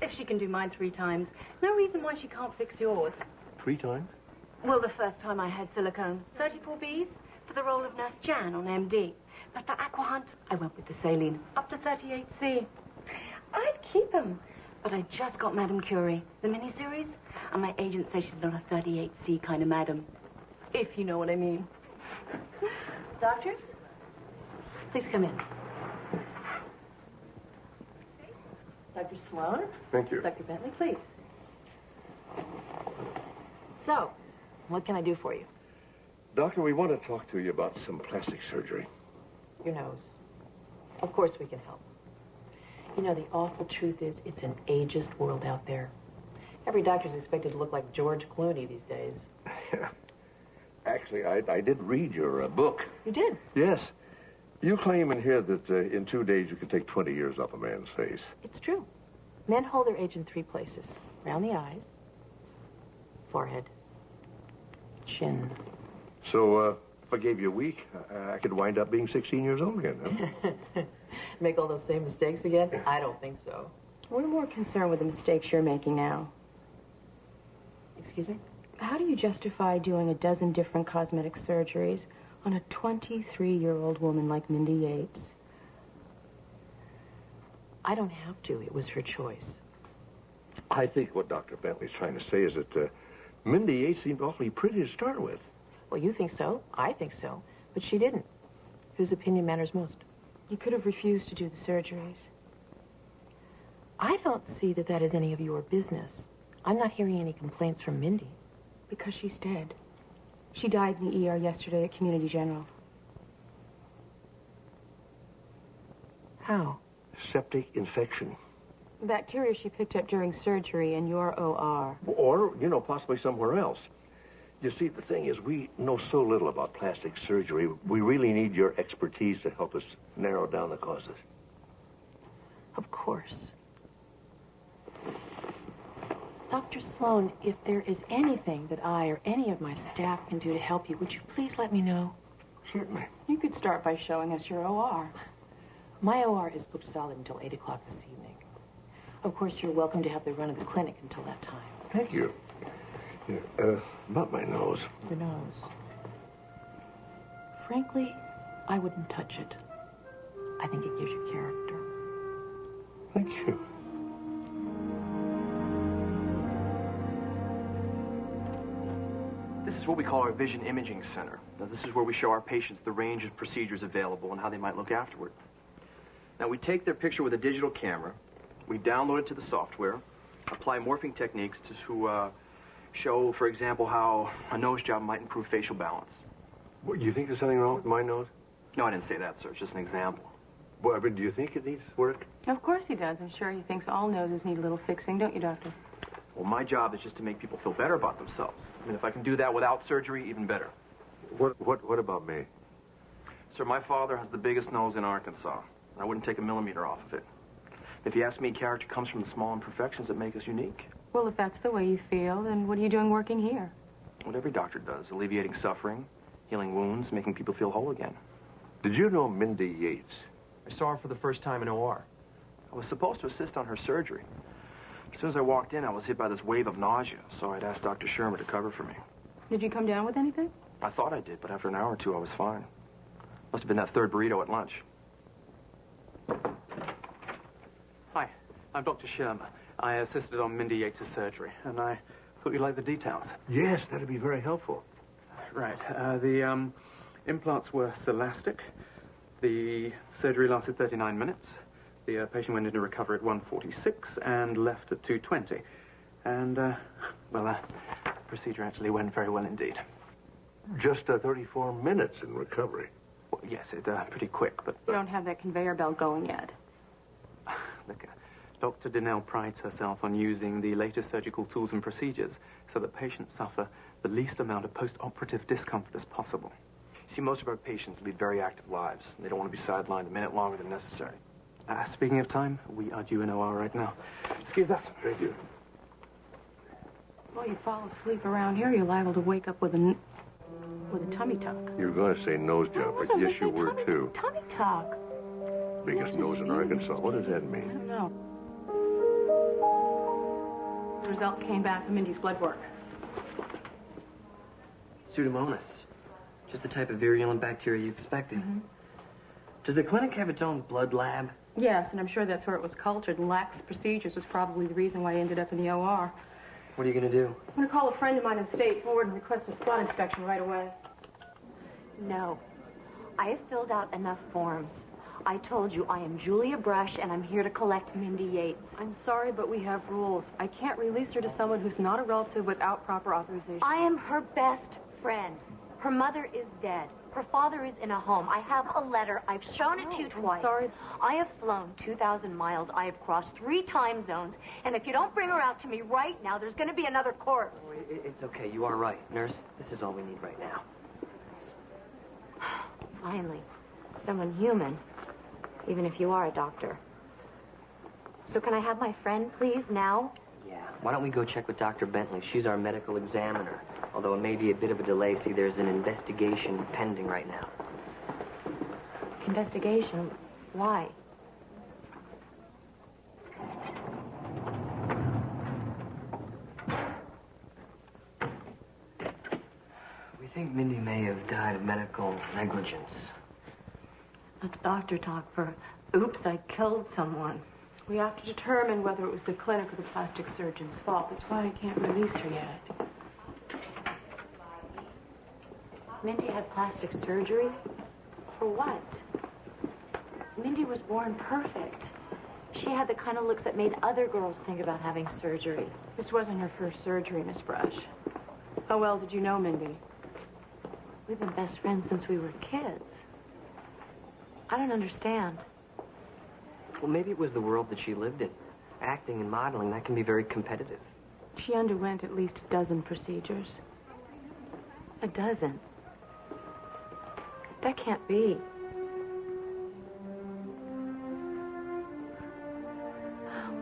If she can do mine 3 times, no reason why she can't fix yours. 3 times? Well, the first time I had silicone, 34 Bs for the role of Nurse Jan on MD. But for Aquahunt, I went with the saline, up to 38C. I'd keep them. But I just got Madame Curie, the miniseries, and my agent says she's not a 38C kind of madam. If you know what I mean. Doctors? Please come in. Dr. Sloan? Thank you. Dr. Bentley, please. So, what can I do for you? Doctor, we want to talk to you about some plastic surgery. Your nose. Of course we can help. You know, the awful truth is it's an ageist world out there. Every doctor's expected to look like George Clooney these days. Actually, I did read your book. You did? Yes. You claim in here that in 2 days you could take 20 years off a man's face. It's true. Men hold their age in 3 places. Around the eyes, forehead, chin. So, if I gave you a week, I could wind up being 16 years old again, huh? Make all those same mistakes again? I don't think so. We're more concerned with the mistakes you're making now. Excuse me? How do you justify doing a dozen different cosmetic surgeries on a 23-year-old woman like Mindy Yates? I don't have to. It was her choice. I think what Dr. Bentley's trying to say is that Mindy Yates seemed awfully pretty to start with. Well, you think so. I think so. But she didn't. Whose opinion matters most? You could have refused to do the surgeries. I don't see that that is any of your business. I'm not hearing any complaints from Mindy. Because she's dead. She died in the ER yesterday at Community General. How? Septic infection. Bacteria she picked up during surgery in your OR. Or, you know, possibly somewhere else. You see, the thing is, we know so little about plastic surgery. We really need your expertise to help us narrow down the causes. Of course. Dr. Sloan, if there is anything that I or any of my staff can do to help you, would you please let me know? Certainly. You could start by showing us your OR. My OR is booked solid until 8 o'clock this evening. Of course, you're welcome to have the run of the clinic until that time. Thank you. Yeah, about my nose. Your nose. Frankly, I wouldn't touch it. I think it gives you character. Thank you. This is what we call our Vision Imaging Center. Now, this is where we show our patients the range of procedures available and how they might look afterward. Now, we take their picture with a digital camera, we download it to the software, apply morphing techniques to show, for example, how a nose job might improve facial balance. What, you think there's something wrong with my nose? No, I didn't say that, sir. It's just an example. Well, I mean, do you think it needs work? Of course he does. I'm sure he thinks all noses need a little fixing, don't you, Doctor? Well, my job is just to make people feel better about themselves. I mean, if I can do that without surgery, even better. What about me? Sir, my father has the biggest nose in Arkansas. I wouldn't take a millimeter off of it. If you ask me, character comes from the small imperfections that make us unique. Well, if that's the way you feel, then what are you doing working here? What every doctor does, alleviating suffering, healing wounds, making people feel whole again. Did you know Mindy Yates? I saw her for the first time in OR. I was supposed to assist on her surgery. As soon as I walked in, I was hit by this wave of nausea, so I'd asked Dr. Shermer to cover for me. Did you come down with anything? I thought I did, but after an hour or two, I was fine. Must have been that third burrito at lunch. Hi, I'm Dr. Shermer. I assisted on Mindy Yates' surgery, and I thought you'd like the details. Yes, that'd be very helpful. Right. The implants were celastic. The surgery lasted 39 minutes. The patient went into recovery at 1:46 and left at 2:20. And, the procedure actually went very well indeed. Just 34 minutes in recovery. Well, yes, it's pretty quick, but... You don't have that conveyor belt going yet. Look, Dr. Donnell prides herself on using the latest surgical tools and procedures so that patients suffer the least amount of post-operative discomfort as possible. See, most of our patients lead very active lives. They don't want to be sidelined a minute longer than necessary. Speaking of time, we are due an OR right now. Excuse us. Thank you. Well, you fall asleep around here, you're liable to wake up with a tummy tuck. You were going to say nose job, but yes, you were too. Tummy tuck. Biggest nose in Arkansas. What does that I mean? don't know. The results came back from Mindy's blood work. Pseudomonas. Just the type of virulent bacteria you expected. Does the clinic have its own blood lab? Yes, and I'm sure that's where it was cultured. Lax procedures was probably the reason why I ended up in the OR. What are you going to do? I'm going to call a friend of mine in State Forward and request a slot inspection right away. No. I have filled out enough forms. I told you I am Julia Brush, and I'm here to collect Mindy Yates. I'm sorry, but we have rules. I can't release her to someone who's not a relative without proper authorization. I am her best friend. Her mother is dead. Her father is in a home. I have a letter. I've shown it to you twice. I'm sorry. I have flown 2,000 miles. I have crossed 3 time zones. And if you don't bring her out to me right now, there's going to be another corpse. Oh, it's okay. You are right. Nurse, this is all we need right now. Finally, someone human, even if you are a doctor. So can I have my friend, please, now? Yeah. Why don't we go check with Dr. Bentley? She's our medical examiner. Although it may be a bit of a delay. See, there's an investigation pending right now. Investigation? Why? We think Mindy may have died of medical negligence. That's doctor talk for, oops, I killed someone. We have to determine whether it was the clinic or the plastic surgeon's fault. That's why I can't release her yet. Mindy had plastic surgery? For what? Mindy was born perfect. She had the kind of looks that made other girls think about having surgery. This wasn't her first surgery, Miss Brush. How well did you know Mindy? We've been best friends since we were kids. I don't understand. Well, maybe it was the world that she lived in. Acting and modeling, that can be very competitive. She underwent at least a dozen procedures. A dozen? That can't be.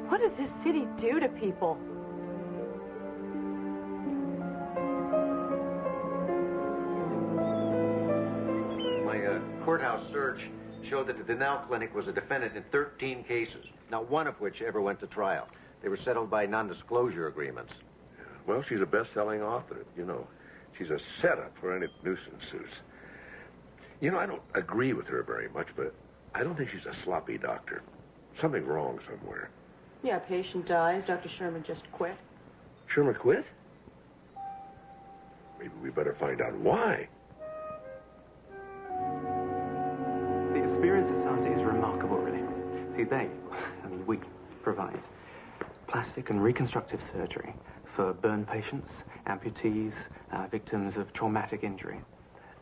What does this city do to people? My courthouse search showed that the Donnell Clinic was a defendant in 13 cases, not one of which ever went to trial. They were settled by non-disclosure agreements. Well, she's a best-selling author, you know. She's a setup for any nuisance suits. You know, I don't agree with her very much, but I don't think she's a sloppy doctor. Something wrong somewhere. Yeah, patient dies. Dr. Sherman just quit. Sherman quit? Maybe we better find out why. The Experience Society is remarkable, really. See, we provide plastic and reconstructive surgery for burn patients, amputees, victims of traumatic injury,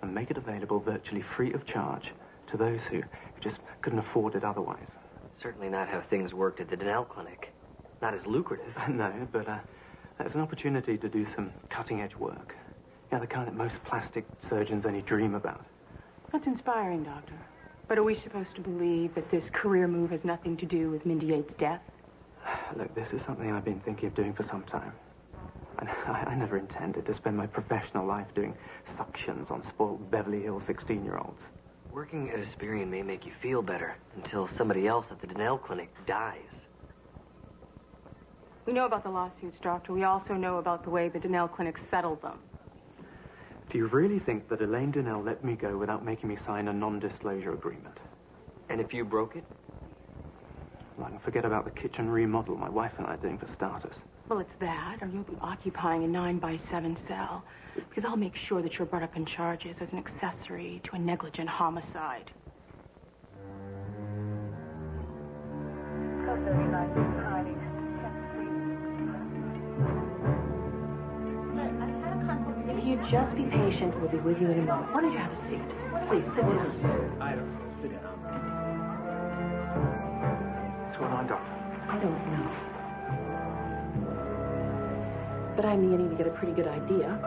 and make it available virtually free of charge to those who just couldn't afford it otherwise. Certainly not how things worked at the Donnell Clinic. Not as lucrative. No, but it's an opportunity to do some cutting-edge work. You know, the kind that most plastic surgeons only dream about. That's inspiring, Doctor. But are we supposed to believe that this career move has nothing to do with Mindy Yates' death? Look, this is something I've been thinking of doing for some time. And I never intended to spend my professional life doing suctions on spoiled Beverly Hills 16-year-olds. Working at Asperian may make you feel better until somebody else at the Donnell Clinic dies. We know about the lawsuits, Doctor. We also know about the way the Donnell Clinic settled them. Do you really think that Elaine Donnell let me go without making me sign a non-disclosure agreement? And if you broke it? Well, forget about the kitchen remodel my wife and I are doing for starters. Well, it's that, or you'll be occupying a 9-by-7 cell. Because I'll make sure that you're brought up in charges as an accessory to a negligent homicide. If you just be patient, we'll be with you in a moment. Why don't you have a seat? Please, sit down. I don't know. Sit down. What's going on, Doctor? I don't know. But I'm beginning to get a pretty good idea.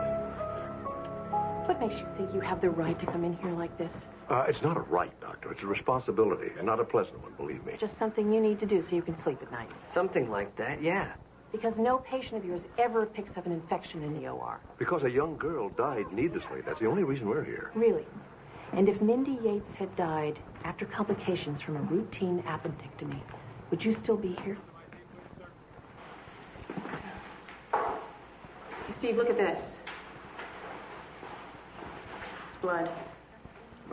What makes you think you have the right to come in here like this? It's not a right, Doctor. It's a responsibility, and not a pleasant one, believe me. Just something you need to do so you can sleep at night. Something like that, yeah. Because no patient of yours ever picks up an infection in the OR. Because a young girl died needlessly. That's the only reason we're here. Really? And if Mindy Yates had died after complications from a routine appendectomy, would you still be here? Hey, Steve, look at this. It's blood.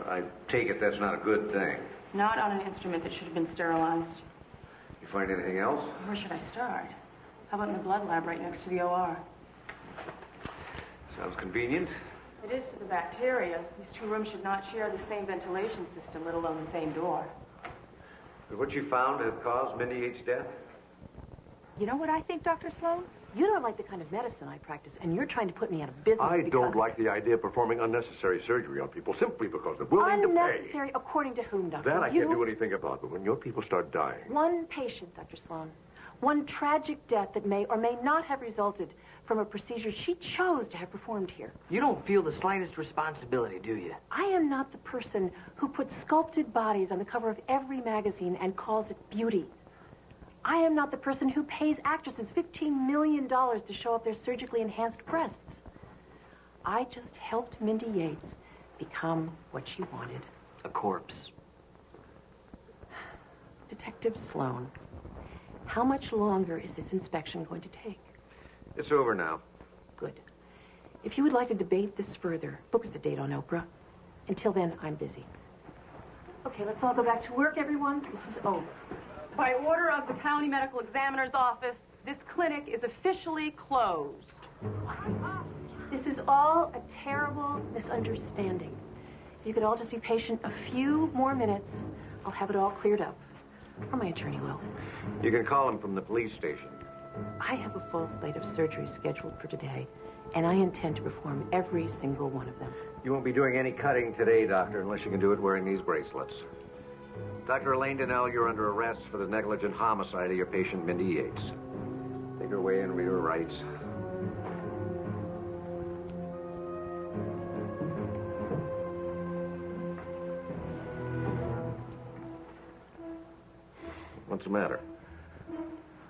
I take it that's not a good thing. Not on an instrument that should have been sterilized. You find anything else? Where should I start? How about in the blood lab right next to the OR? Sounds convenient. It is for the bacteria. These two rooms should not share the same ventilation system, let alone the same door. Could what you found have caused Mindy Yates' death? You know what I think, Dr. Sloan? You don't like the kind of medicine I practice, and you're trying to put me out of business I because... don't like the idea of performing unnecessary surgery on people simply because they're willing to pay. Unnecessary according to whom, Doctor? That I can't do anything about, but when your people start dying... One patient, Dr. Sloan. One tragic death that may or may not have resulted from a procedure she chose to have performed here. You don't feel the slightest responsibility, do you? I am not the person who puts sculpted bodies on the cover of every magazine and calls it beauty. I am not the person who pays actresses $15 million to show off their surgically enhanced breasts. I just helped Mindy Yates become what she wanted. A corpse. Detective Sloan, how much longer is this inspection going to take? It's over now. Good. If you would like to debate this further, book us a date on Oprah. Until then, I'm busy. Okay, let's all go back to work, everyone. This is over. By order of the County Medical Examiner's Office, this clinic is officially closed. This is all a terrible misunderstanding. If you could all just be patient a few more minutes, I'll have it all cleared up. Or my attorney will. You can call him from the police station. I have a full slate of surgeries scheduled for today, and I intend to perform every single one of them. You won't be doing any cutting today, Doctor, unless you can do it wearing these bracelets. Dr. Elaine Donnell, you're under arrest for the negligent homicide of your patient, Mindy Yates. Take her away and read her rights. What's the matter?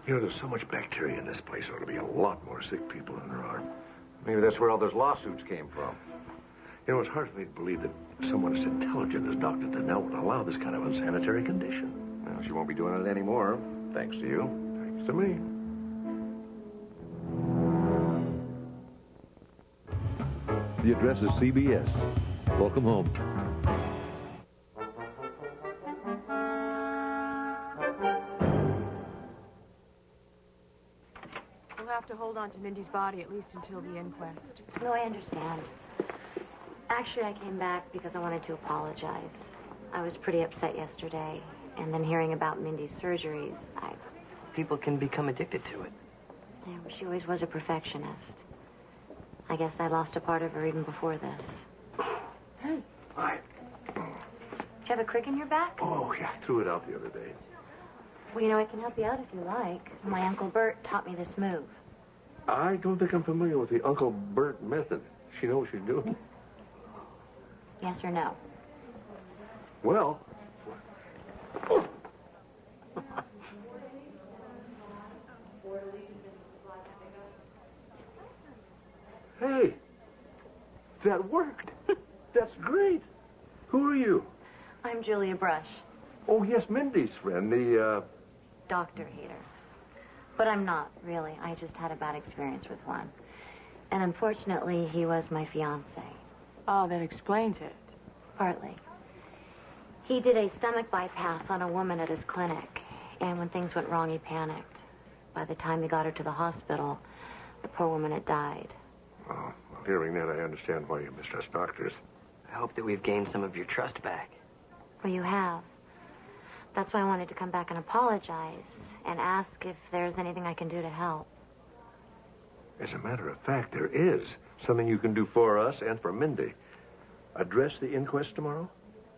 You know, there's so much bacteria in this place. There ought to be a lot more sick people than there are. Maybe that's where all those lawsuits came from. You know, it's hard for me to believe that someone as intelligent as Dr. Donnell would allow this kind of unsanitary condition. Well, she won't be doing it anymore, thanks to you. Thanks to me. The address is CBS. Welcome home. We'll have to hold on to Mindy's body at least until the inquest. No, I understand. Actually, I came back because I wanted to apologize. I was pretty upset yesterday, and then hearing about Mindy's surgeries, People can become addicted to it. Yeah, well, she always was a perfectionist. I guess I lost a part of her even before this. Hey. Hi. Do you have a crick in your back? Oh, yeah, I threw it out the other day. Well, you know, I can help you out if you like. My Uncle Bert taught me this move. I don't think I'm familiar with the Uncle Bert method. She knows what she's doing. Yes or no? Well... Hey, that worked. That's great. Who are you? I'm Julia Brush, Oh, yes, Mindy's friend, the, doctor hater. But I'm not, really. I just had a bad experience with one. And unfortunately, he was my fiancé. Oh, that explains it. Partly. He did a stomach bypass on a woman at his clinic. And when things went wrong, he panicked. By the time he got her to the hospital, the poor woman had died. Oh, well, hearing that, I understand why you mistrust doctors. I hope that we've gained some of your trust back. Well, you have. That's why I wanted to come back and apologize and ask if there's anything I can do to help. As a matter of fact, there is something you can do for us and for Mindy. Address the inquest tomorrow?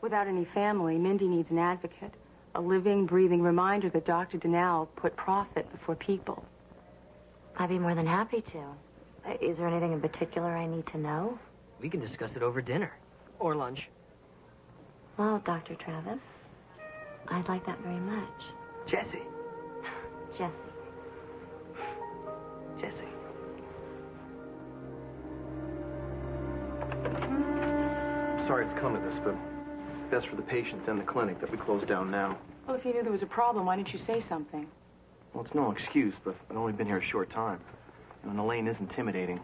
Without any family, Mindy needs an advocate. A living, breathing reminder that Dr. Donnell put profit before people. I'd be more than happy to. Is there anything in particular I need to know? We can discuss it over dinner. Or lunch. Well, Dr. Travis, I'd like that very much. Jesse. Jesse. Jesse. I'm sorry it's come to this, but it's best for the patients and the clinic that we close down now. Well, if you knew there was a problem, why didn't you say something? Well, it's no excuse, but I've only been here a short time. And Elaine is intimidating.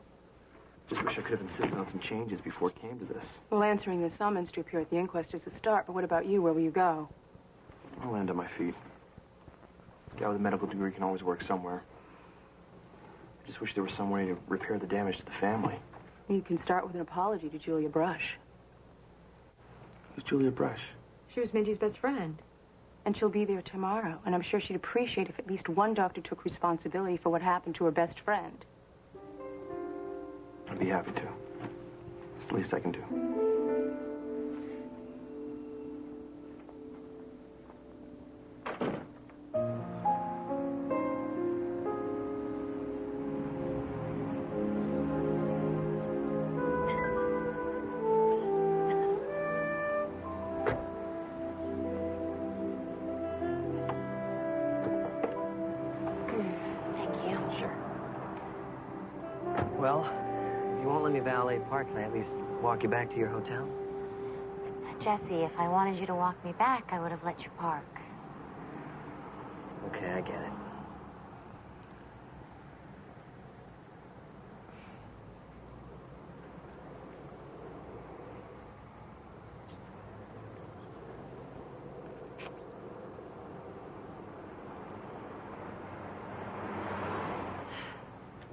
Just wish I could have insisted on some changes before it came to this. Well, answering the summons to appear at the inquest is a start, but what about you? Where will you go? I'll land on my feet. A guy with a medical degree can always work somewhere. I just wish there was some way to repair the damage to the family. You can start with an apology to Julia Brush. Who's Julia Brush? She was Mindy's best friend. And she'll be there tomorrow. And I'm sure she'd appreciate if at least one doctor took responsibility for what happened to her best friend. I'd be happy to. It's the least I can do. Well, if you won't let me valet park, can I at least walk you back to your hotel? Jesse, if I wanted you to walk me back, I would have let you park. Okay, I get it.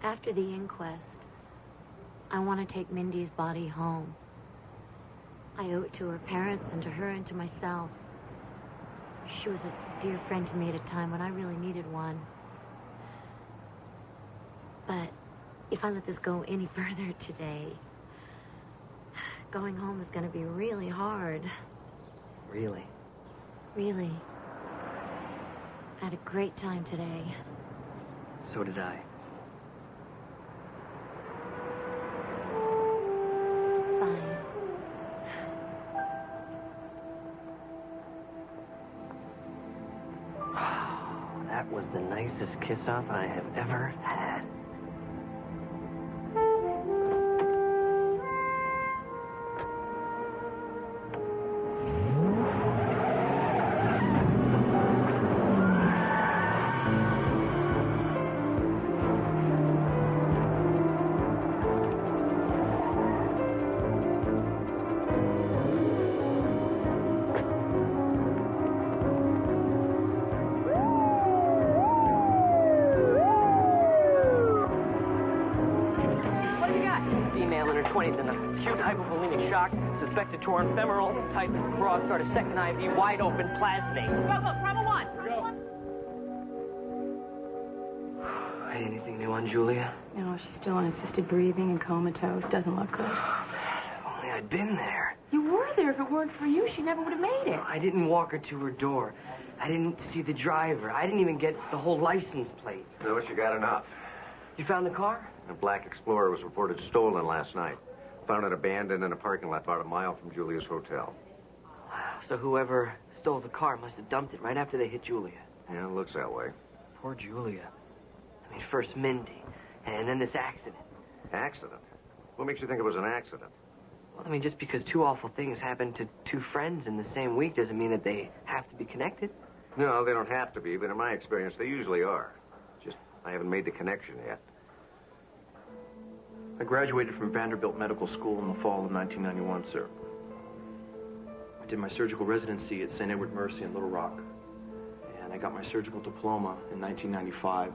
After the inquest, I want to take Mindy's body home. I owe it to her parents and to her and to myself. She was a dear friend to me at a time when I really needed one. But if I let this go any further today, going home is going to be really hard. Really? Really. I had a great time today. So did I. Fine. That was the nicest kiss-off I have ever had. Suspected torn femoral, type cross, start a second IV, wide open plasmate. Go, travel one. Hey, anything new on Julia? You know, she's still on assisted breathing and comatose. Doesn't look good. If only I'd been there. You were there. If it weren't for you, she never would have made it. I didn't walk her to her door. I didn't see the driver. I didn't even get the whole license plate. No, but you got enough. You found the car? A black Explorer was reported stolen last night. Found it abandoned in a parking lot about a mile from Julia's hotel. Wow, so whoever stole the car must have dumped it right after they hit Julia. Yeah, it looks that way. Poor Julia. I mean, first Mindy, and then this accident. Accident? What makes you think it was an accident? Well, I mean, just because two awful things happen to two friends in the same week doesn't mean that they have to be connected. No, they don't have to be, but in my experience, they usually are. Just, I haven't made the connection yet. I graduated from Vanderbilt Medical School in the fall of 1991, sir. I did my surgical residency at St. Edward Mercy in Little Rock. and I got my surgical diploma in 1995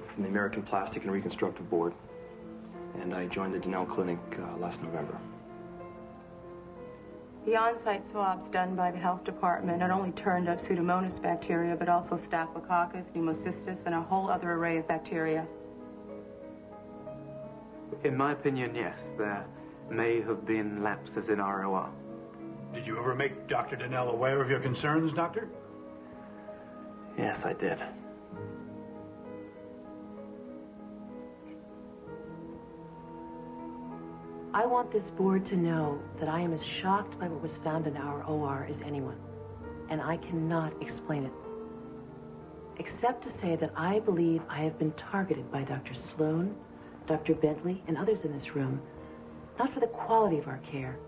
from the American Plastic and Reconstructive Board. And I joined the Donnell Clinic last November. The on-site swabs done by the health department not only turned up Pseudomonas bacteria, but also Staphylococcus, Pneumocystis, and a whole other array of bacteria. In my opinion, yes, there may have been lapses in ROR. Did you ever make Dr. Donnell aware of your concerns, Doctor? Yes, I did. I want this board to know that I am as shocked by what was found in our OR as anyone, and I cannot explain it. Except to say that I believe I have been targeted by Dr. Sloan, Dr. Bentley, and others in this room, not for the quality of our care,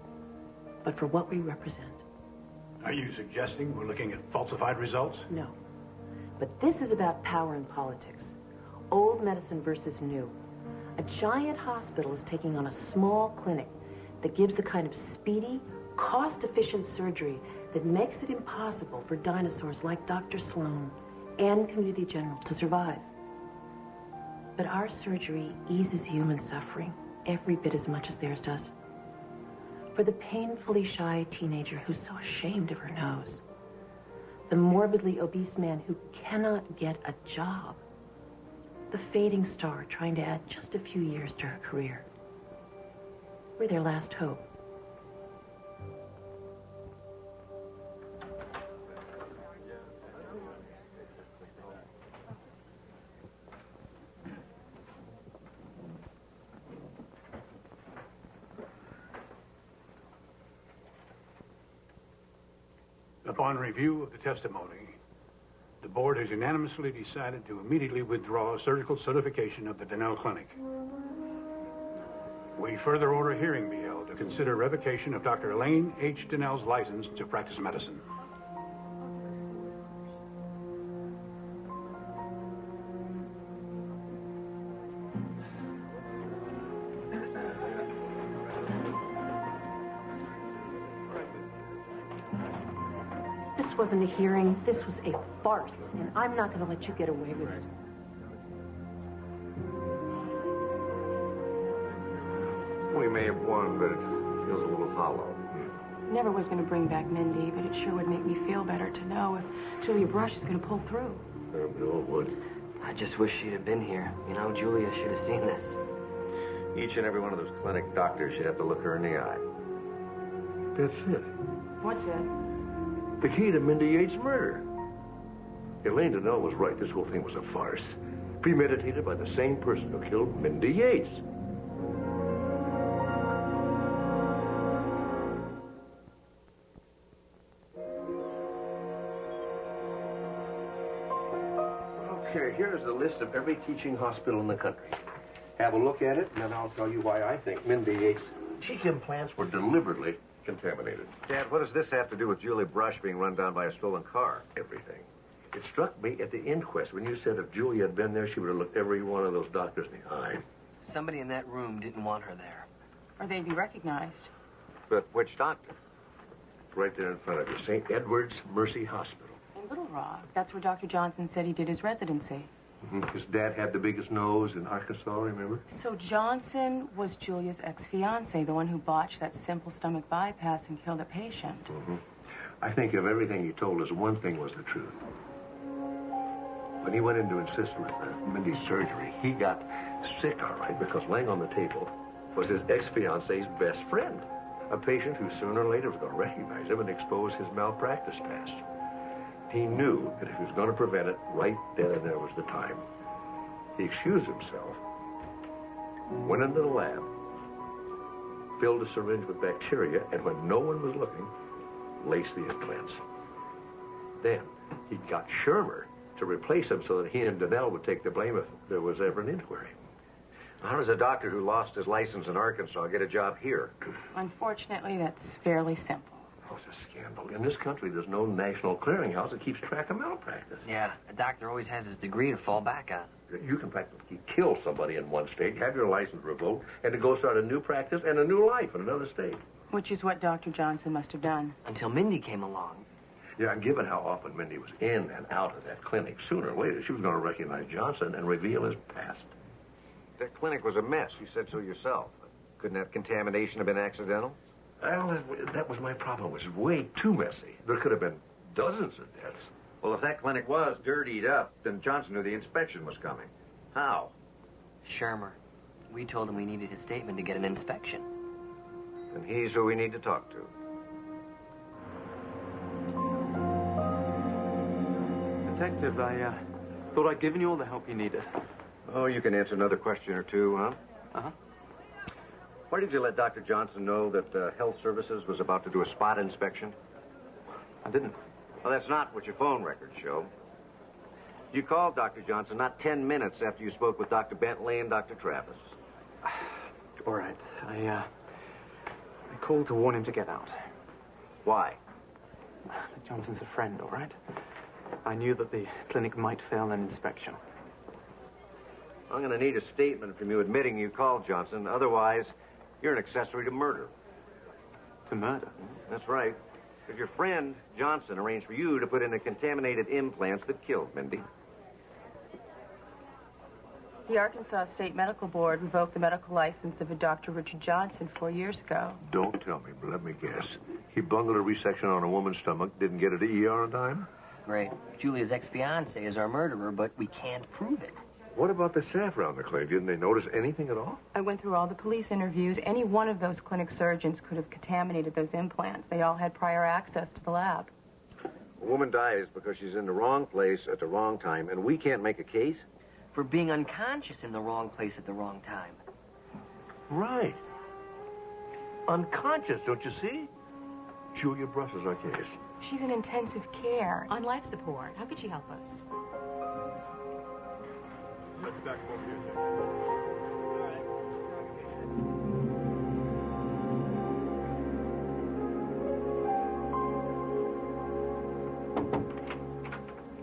but for what we represent. Are you suggesting we're looking at falsified results? No. But this is about power and politics. Old medicine versus new. A giant hospital is taking on a small clinic that gives the kind of speedy, cost-efficient surgery that makes it impossible for dinosaurs like Dr. Sloan and Community General to survive. But our surgery eases human suffering every bit as much as theirs does. For the painfully shy teenager who's so ashamed of her nose, the morbidly obese man who cannot get a job, the fading star trying to add just a few years to her career. We're their last hope. Upon review of the testimony, the board has unanimously decided to immediately withdraw surgical certification of the Donnell Clinic. We further order a hearing be held to consider revocation of Dr. Elaine H. Donnell's license to practice medicine. This wasn't a hearing, this was a farce, and I'm not going to let you get away with it. We may have won, but it feels a little hollow. Never was going to bring back Mindy, but it sure would make me feel better to know if Julia Brush is going to pull through. I know it would. I just wish she'd have been here. You know, Julia should have seen this. Each and every one of those clinic doctors should have to look her in the eye. That's it. What's it? The key to Mindy Yates' murder. Elaine Donnell was right. This whole thing was a farce. Premeditated by the same person who killed Mindy Yates. Okay, here's the list of every teaching hospital in the country. Have a look at it, and then I'll tell you why I think Mindy Yates' cheek implants were deliberately contaminated. Dad, what does this have to do with Julia Brush being run down by a stolen car? Everything. It struck me at the inquest when you said if Julia had been there, she would have looked every one of those doctors in the eye. Somebody in that room didn't want her there. Or they'd be recognized. But which doctor? Right there in front of you. St. Edward's Mercy Hospital. In Little Rock. That's where Dr. Johnson said he did his residency. His dad had the biggest nose in Arkansas, remember? So Johnson was Julia's ex-fiancé, the one who botched that simple stomach bypass and killed a patient. I think of everything he told us, one thing was the truth. When he went in to insist with Mindy's surgery, he got sick, all right, because laying on the table was his ex-fiancé's best friend, a patient who sooner or later was going to recognize him and expose his malpractice past. He knew that if he was going to prevent it, right then and there was the time. He excused himself, went into the lab, filled a syringe with bacteria, and when no one was looking, laced the implants. Then he got Shermer to replace him so that he and Donnell would take the blame if there was ever an inquiry. How does a doctor who lost his license in Arkansas get a job here? Unfortunately, that's fairly simple. Oh, it's a scandal. In this country, there's no national clearinghouse that keeps track of malpractice. Yeah, a doctor always has his degree to fall back on. You can practically kill somebody in one state, have your license revoked, and to go start a new practice and a new life in another state. Which is what Dr. Johnson must have done. Until Mindy came along. Yeah, and given how often Mindy was in and out of that clinic, sooner or later she was going to recognize Johnson and reveal his past. That clinic was a mess. You said so yourself. Couldn't that contamination have been accidental? Well, that was my problem. It was way too messy. There could have been dozens of deaths. Well, if that clinic was dirtied up, then Johnson knew the inspection was coming. How? Shermer. We told him we needed his statement to get an inspection. And he's who we need to talk to. Detective, I thought I'd given you all the help you needed. Oh, you can answer another question or two, huh? Uh-huh. Why did you let Dr. Johnson know that Health Services was about to do a spot inspection? I didn't. Well, that's not what your phone records show. You called Dr. Johnson not 10 minutes after you spoke with Dr. Bentley and Dr. Travis. All right. I called to warn him to get out. Why? Johnson's a friend, all right? I knew that the clinic might fail an inspection. I'm going to need a statement from you admitting you called Johnson. Otherwise, you're an accessory to murder. To murder? That's right. Because your friend, Johnson, arranged for you to put in the contaminated implants that killed Mindy. The Arkansas State Medical Board revoked the medical license of a Dr. Richard Johnson 4 years ago. Don't tell me, but let me guess. He bungled a resection on a woman's stomach, didn't get it to ER on time? Great. Julia's ex-fiancé is our murderer, but we can't prove it. What about the staff around the clinic? Didn't they notice anything at all? I went through all the police interviews. Any one of those clinic surgeons could have contaminated those implants. They all had prior access to the lab. A woman dies because she's in the wrong place at the wrong time, and we can't make a case? For being unconscious in the wrong place at the wrong time. Right. Unconscious, don't you see? Julia brushes our case. She's in intensive care. On life support. How could she help us? Let's back him over here,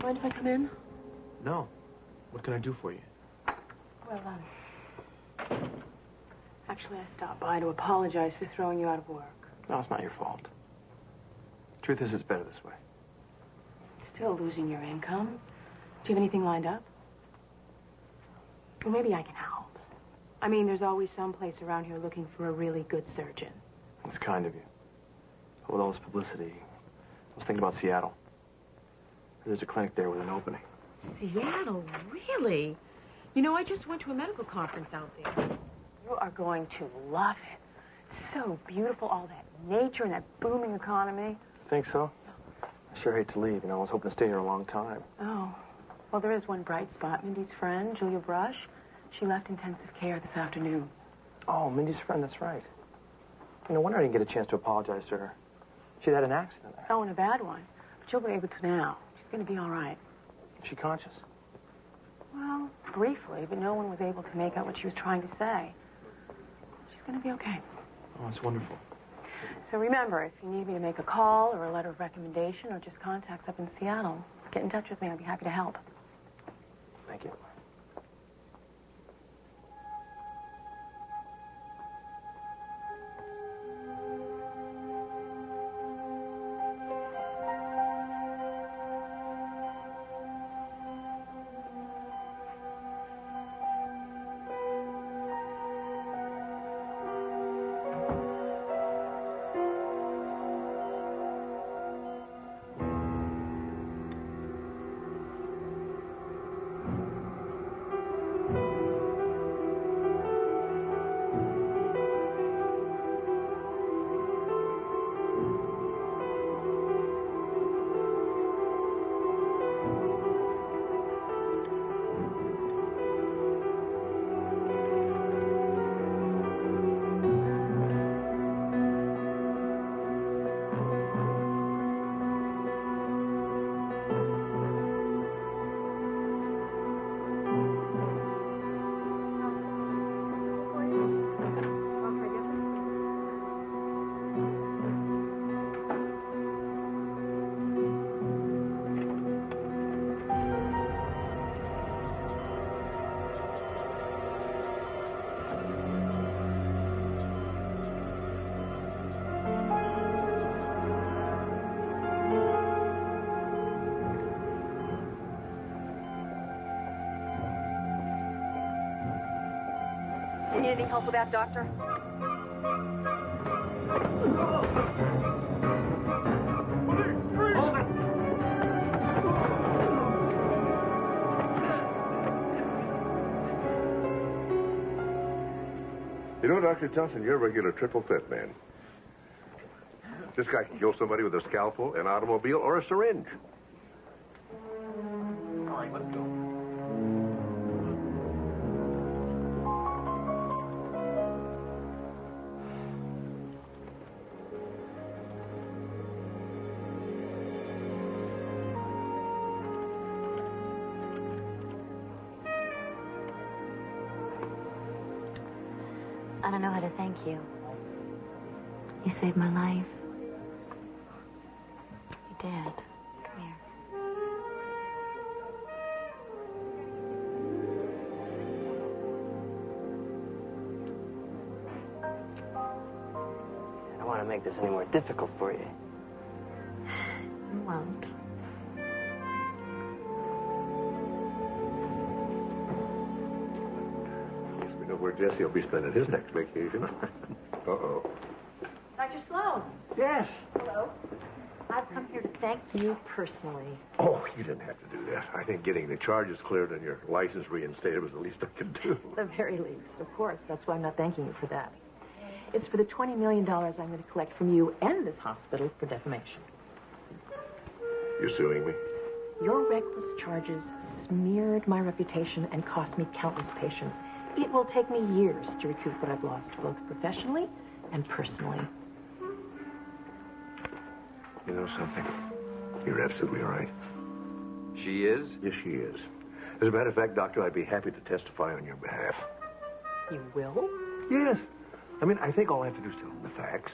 Mind if I come in? No. What can I do for you? Well, actually, I stopped by to apologize for throwing you out of work. No, it's not your fault. Truth is, it's better this way. Still losing your income? Do you have anything lined up? Well, maybe I can help. I mean, there's always some place around here looking for a really good surgeon. It's kind of you. With all this publicity, I was thinking about Seattle. There's a clinic there with an opening. Seattle, really? You know, I just went to a medical conference out there. You are going to love it. It's so beautiful, all that nature and that booming economy. Think so? I sure hate to leave. You know, I was hoping to stay here a long time. Oh. Well, there is one bright spot. Mindy's friend, Julia Brush, she left intensive care this afternoon. Oh, Mindy's friend, that's right. You know, wonder I didn't get a chance to apologize to her. She'd had an accident. Oh, and a bad one. But she'll be able to now. She's going to be all right. Is she conscious? Well, briefly, but no one was able to make out what she was trying to say. She's going to be okay. Oh, that's wonderful. So remember, if you need me to make a call or a letter of recommendation or just contacts up in Seattle, get in touch with me. I'll be happy to help. Thank you. any help with that, Doctor? You know, Dr. Johnson, you're a regular triple threat man. This guy can kill somebody with a scalpel, an automobile, or a syringe. All right, let's go. I don't know how to thank you. You saved my life. You did. Come here. I don't want to make this any more difficult for you. You won't. We know where Jesse will be spending his next vacation. Uh-oh. Dr. Sloan. Yes. Hello. I've come here to thank you personally. Oh, you didn't have to do that. I think getting the charges cleared and your license reinstated was the least I could do. The very least, of course. That's why I'm not thanking you for that. It's for the $20 million I'm going to collect from you and this hospital for defamation. You're suing me? Your reckless charges smeared my reputation and cost me countless patients. It will take me years to recoup what I've lost, both professionally and personally. You know something? You're absolutely right. She is? Yes, she is. As a matter of fact, Doctor, I'd be happy to testify on your behalf. You will? Yes. I mean, I think all I have to do is tell them the facts.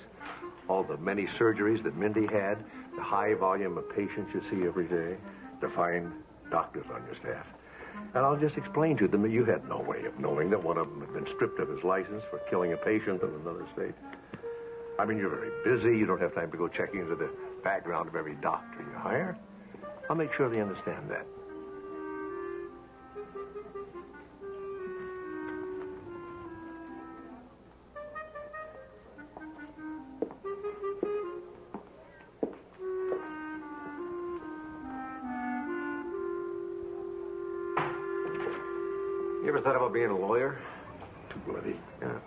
All the many surgeries that Mindy had, the high volume of patients you see every day, the fine doctors on your staff. And I'll just explain to them that you had no way of knowing that one of them had been stripped of his license for killing a patient in another state. I mean, you're very busy. You don't have time to go checking into the background of every doctor you hire. I'll make sure they understand that. You ever thought about being a lawyer? Too bloody. Yeah.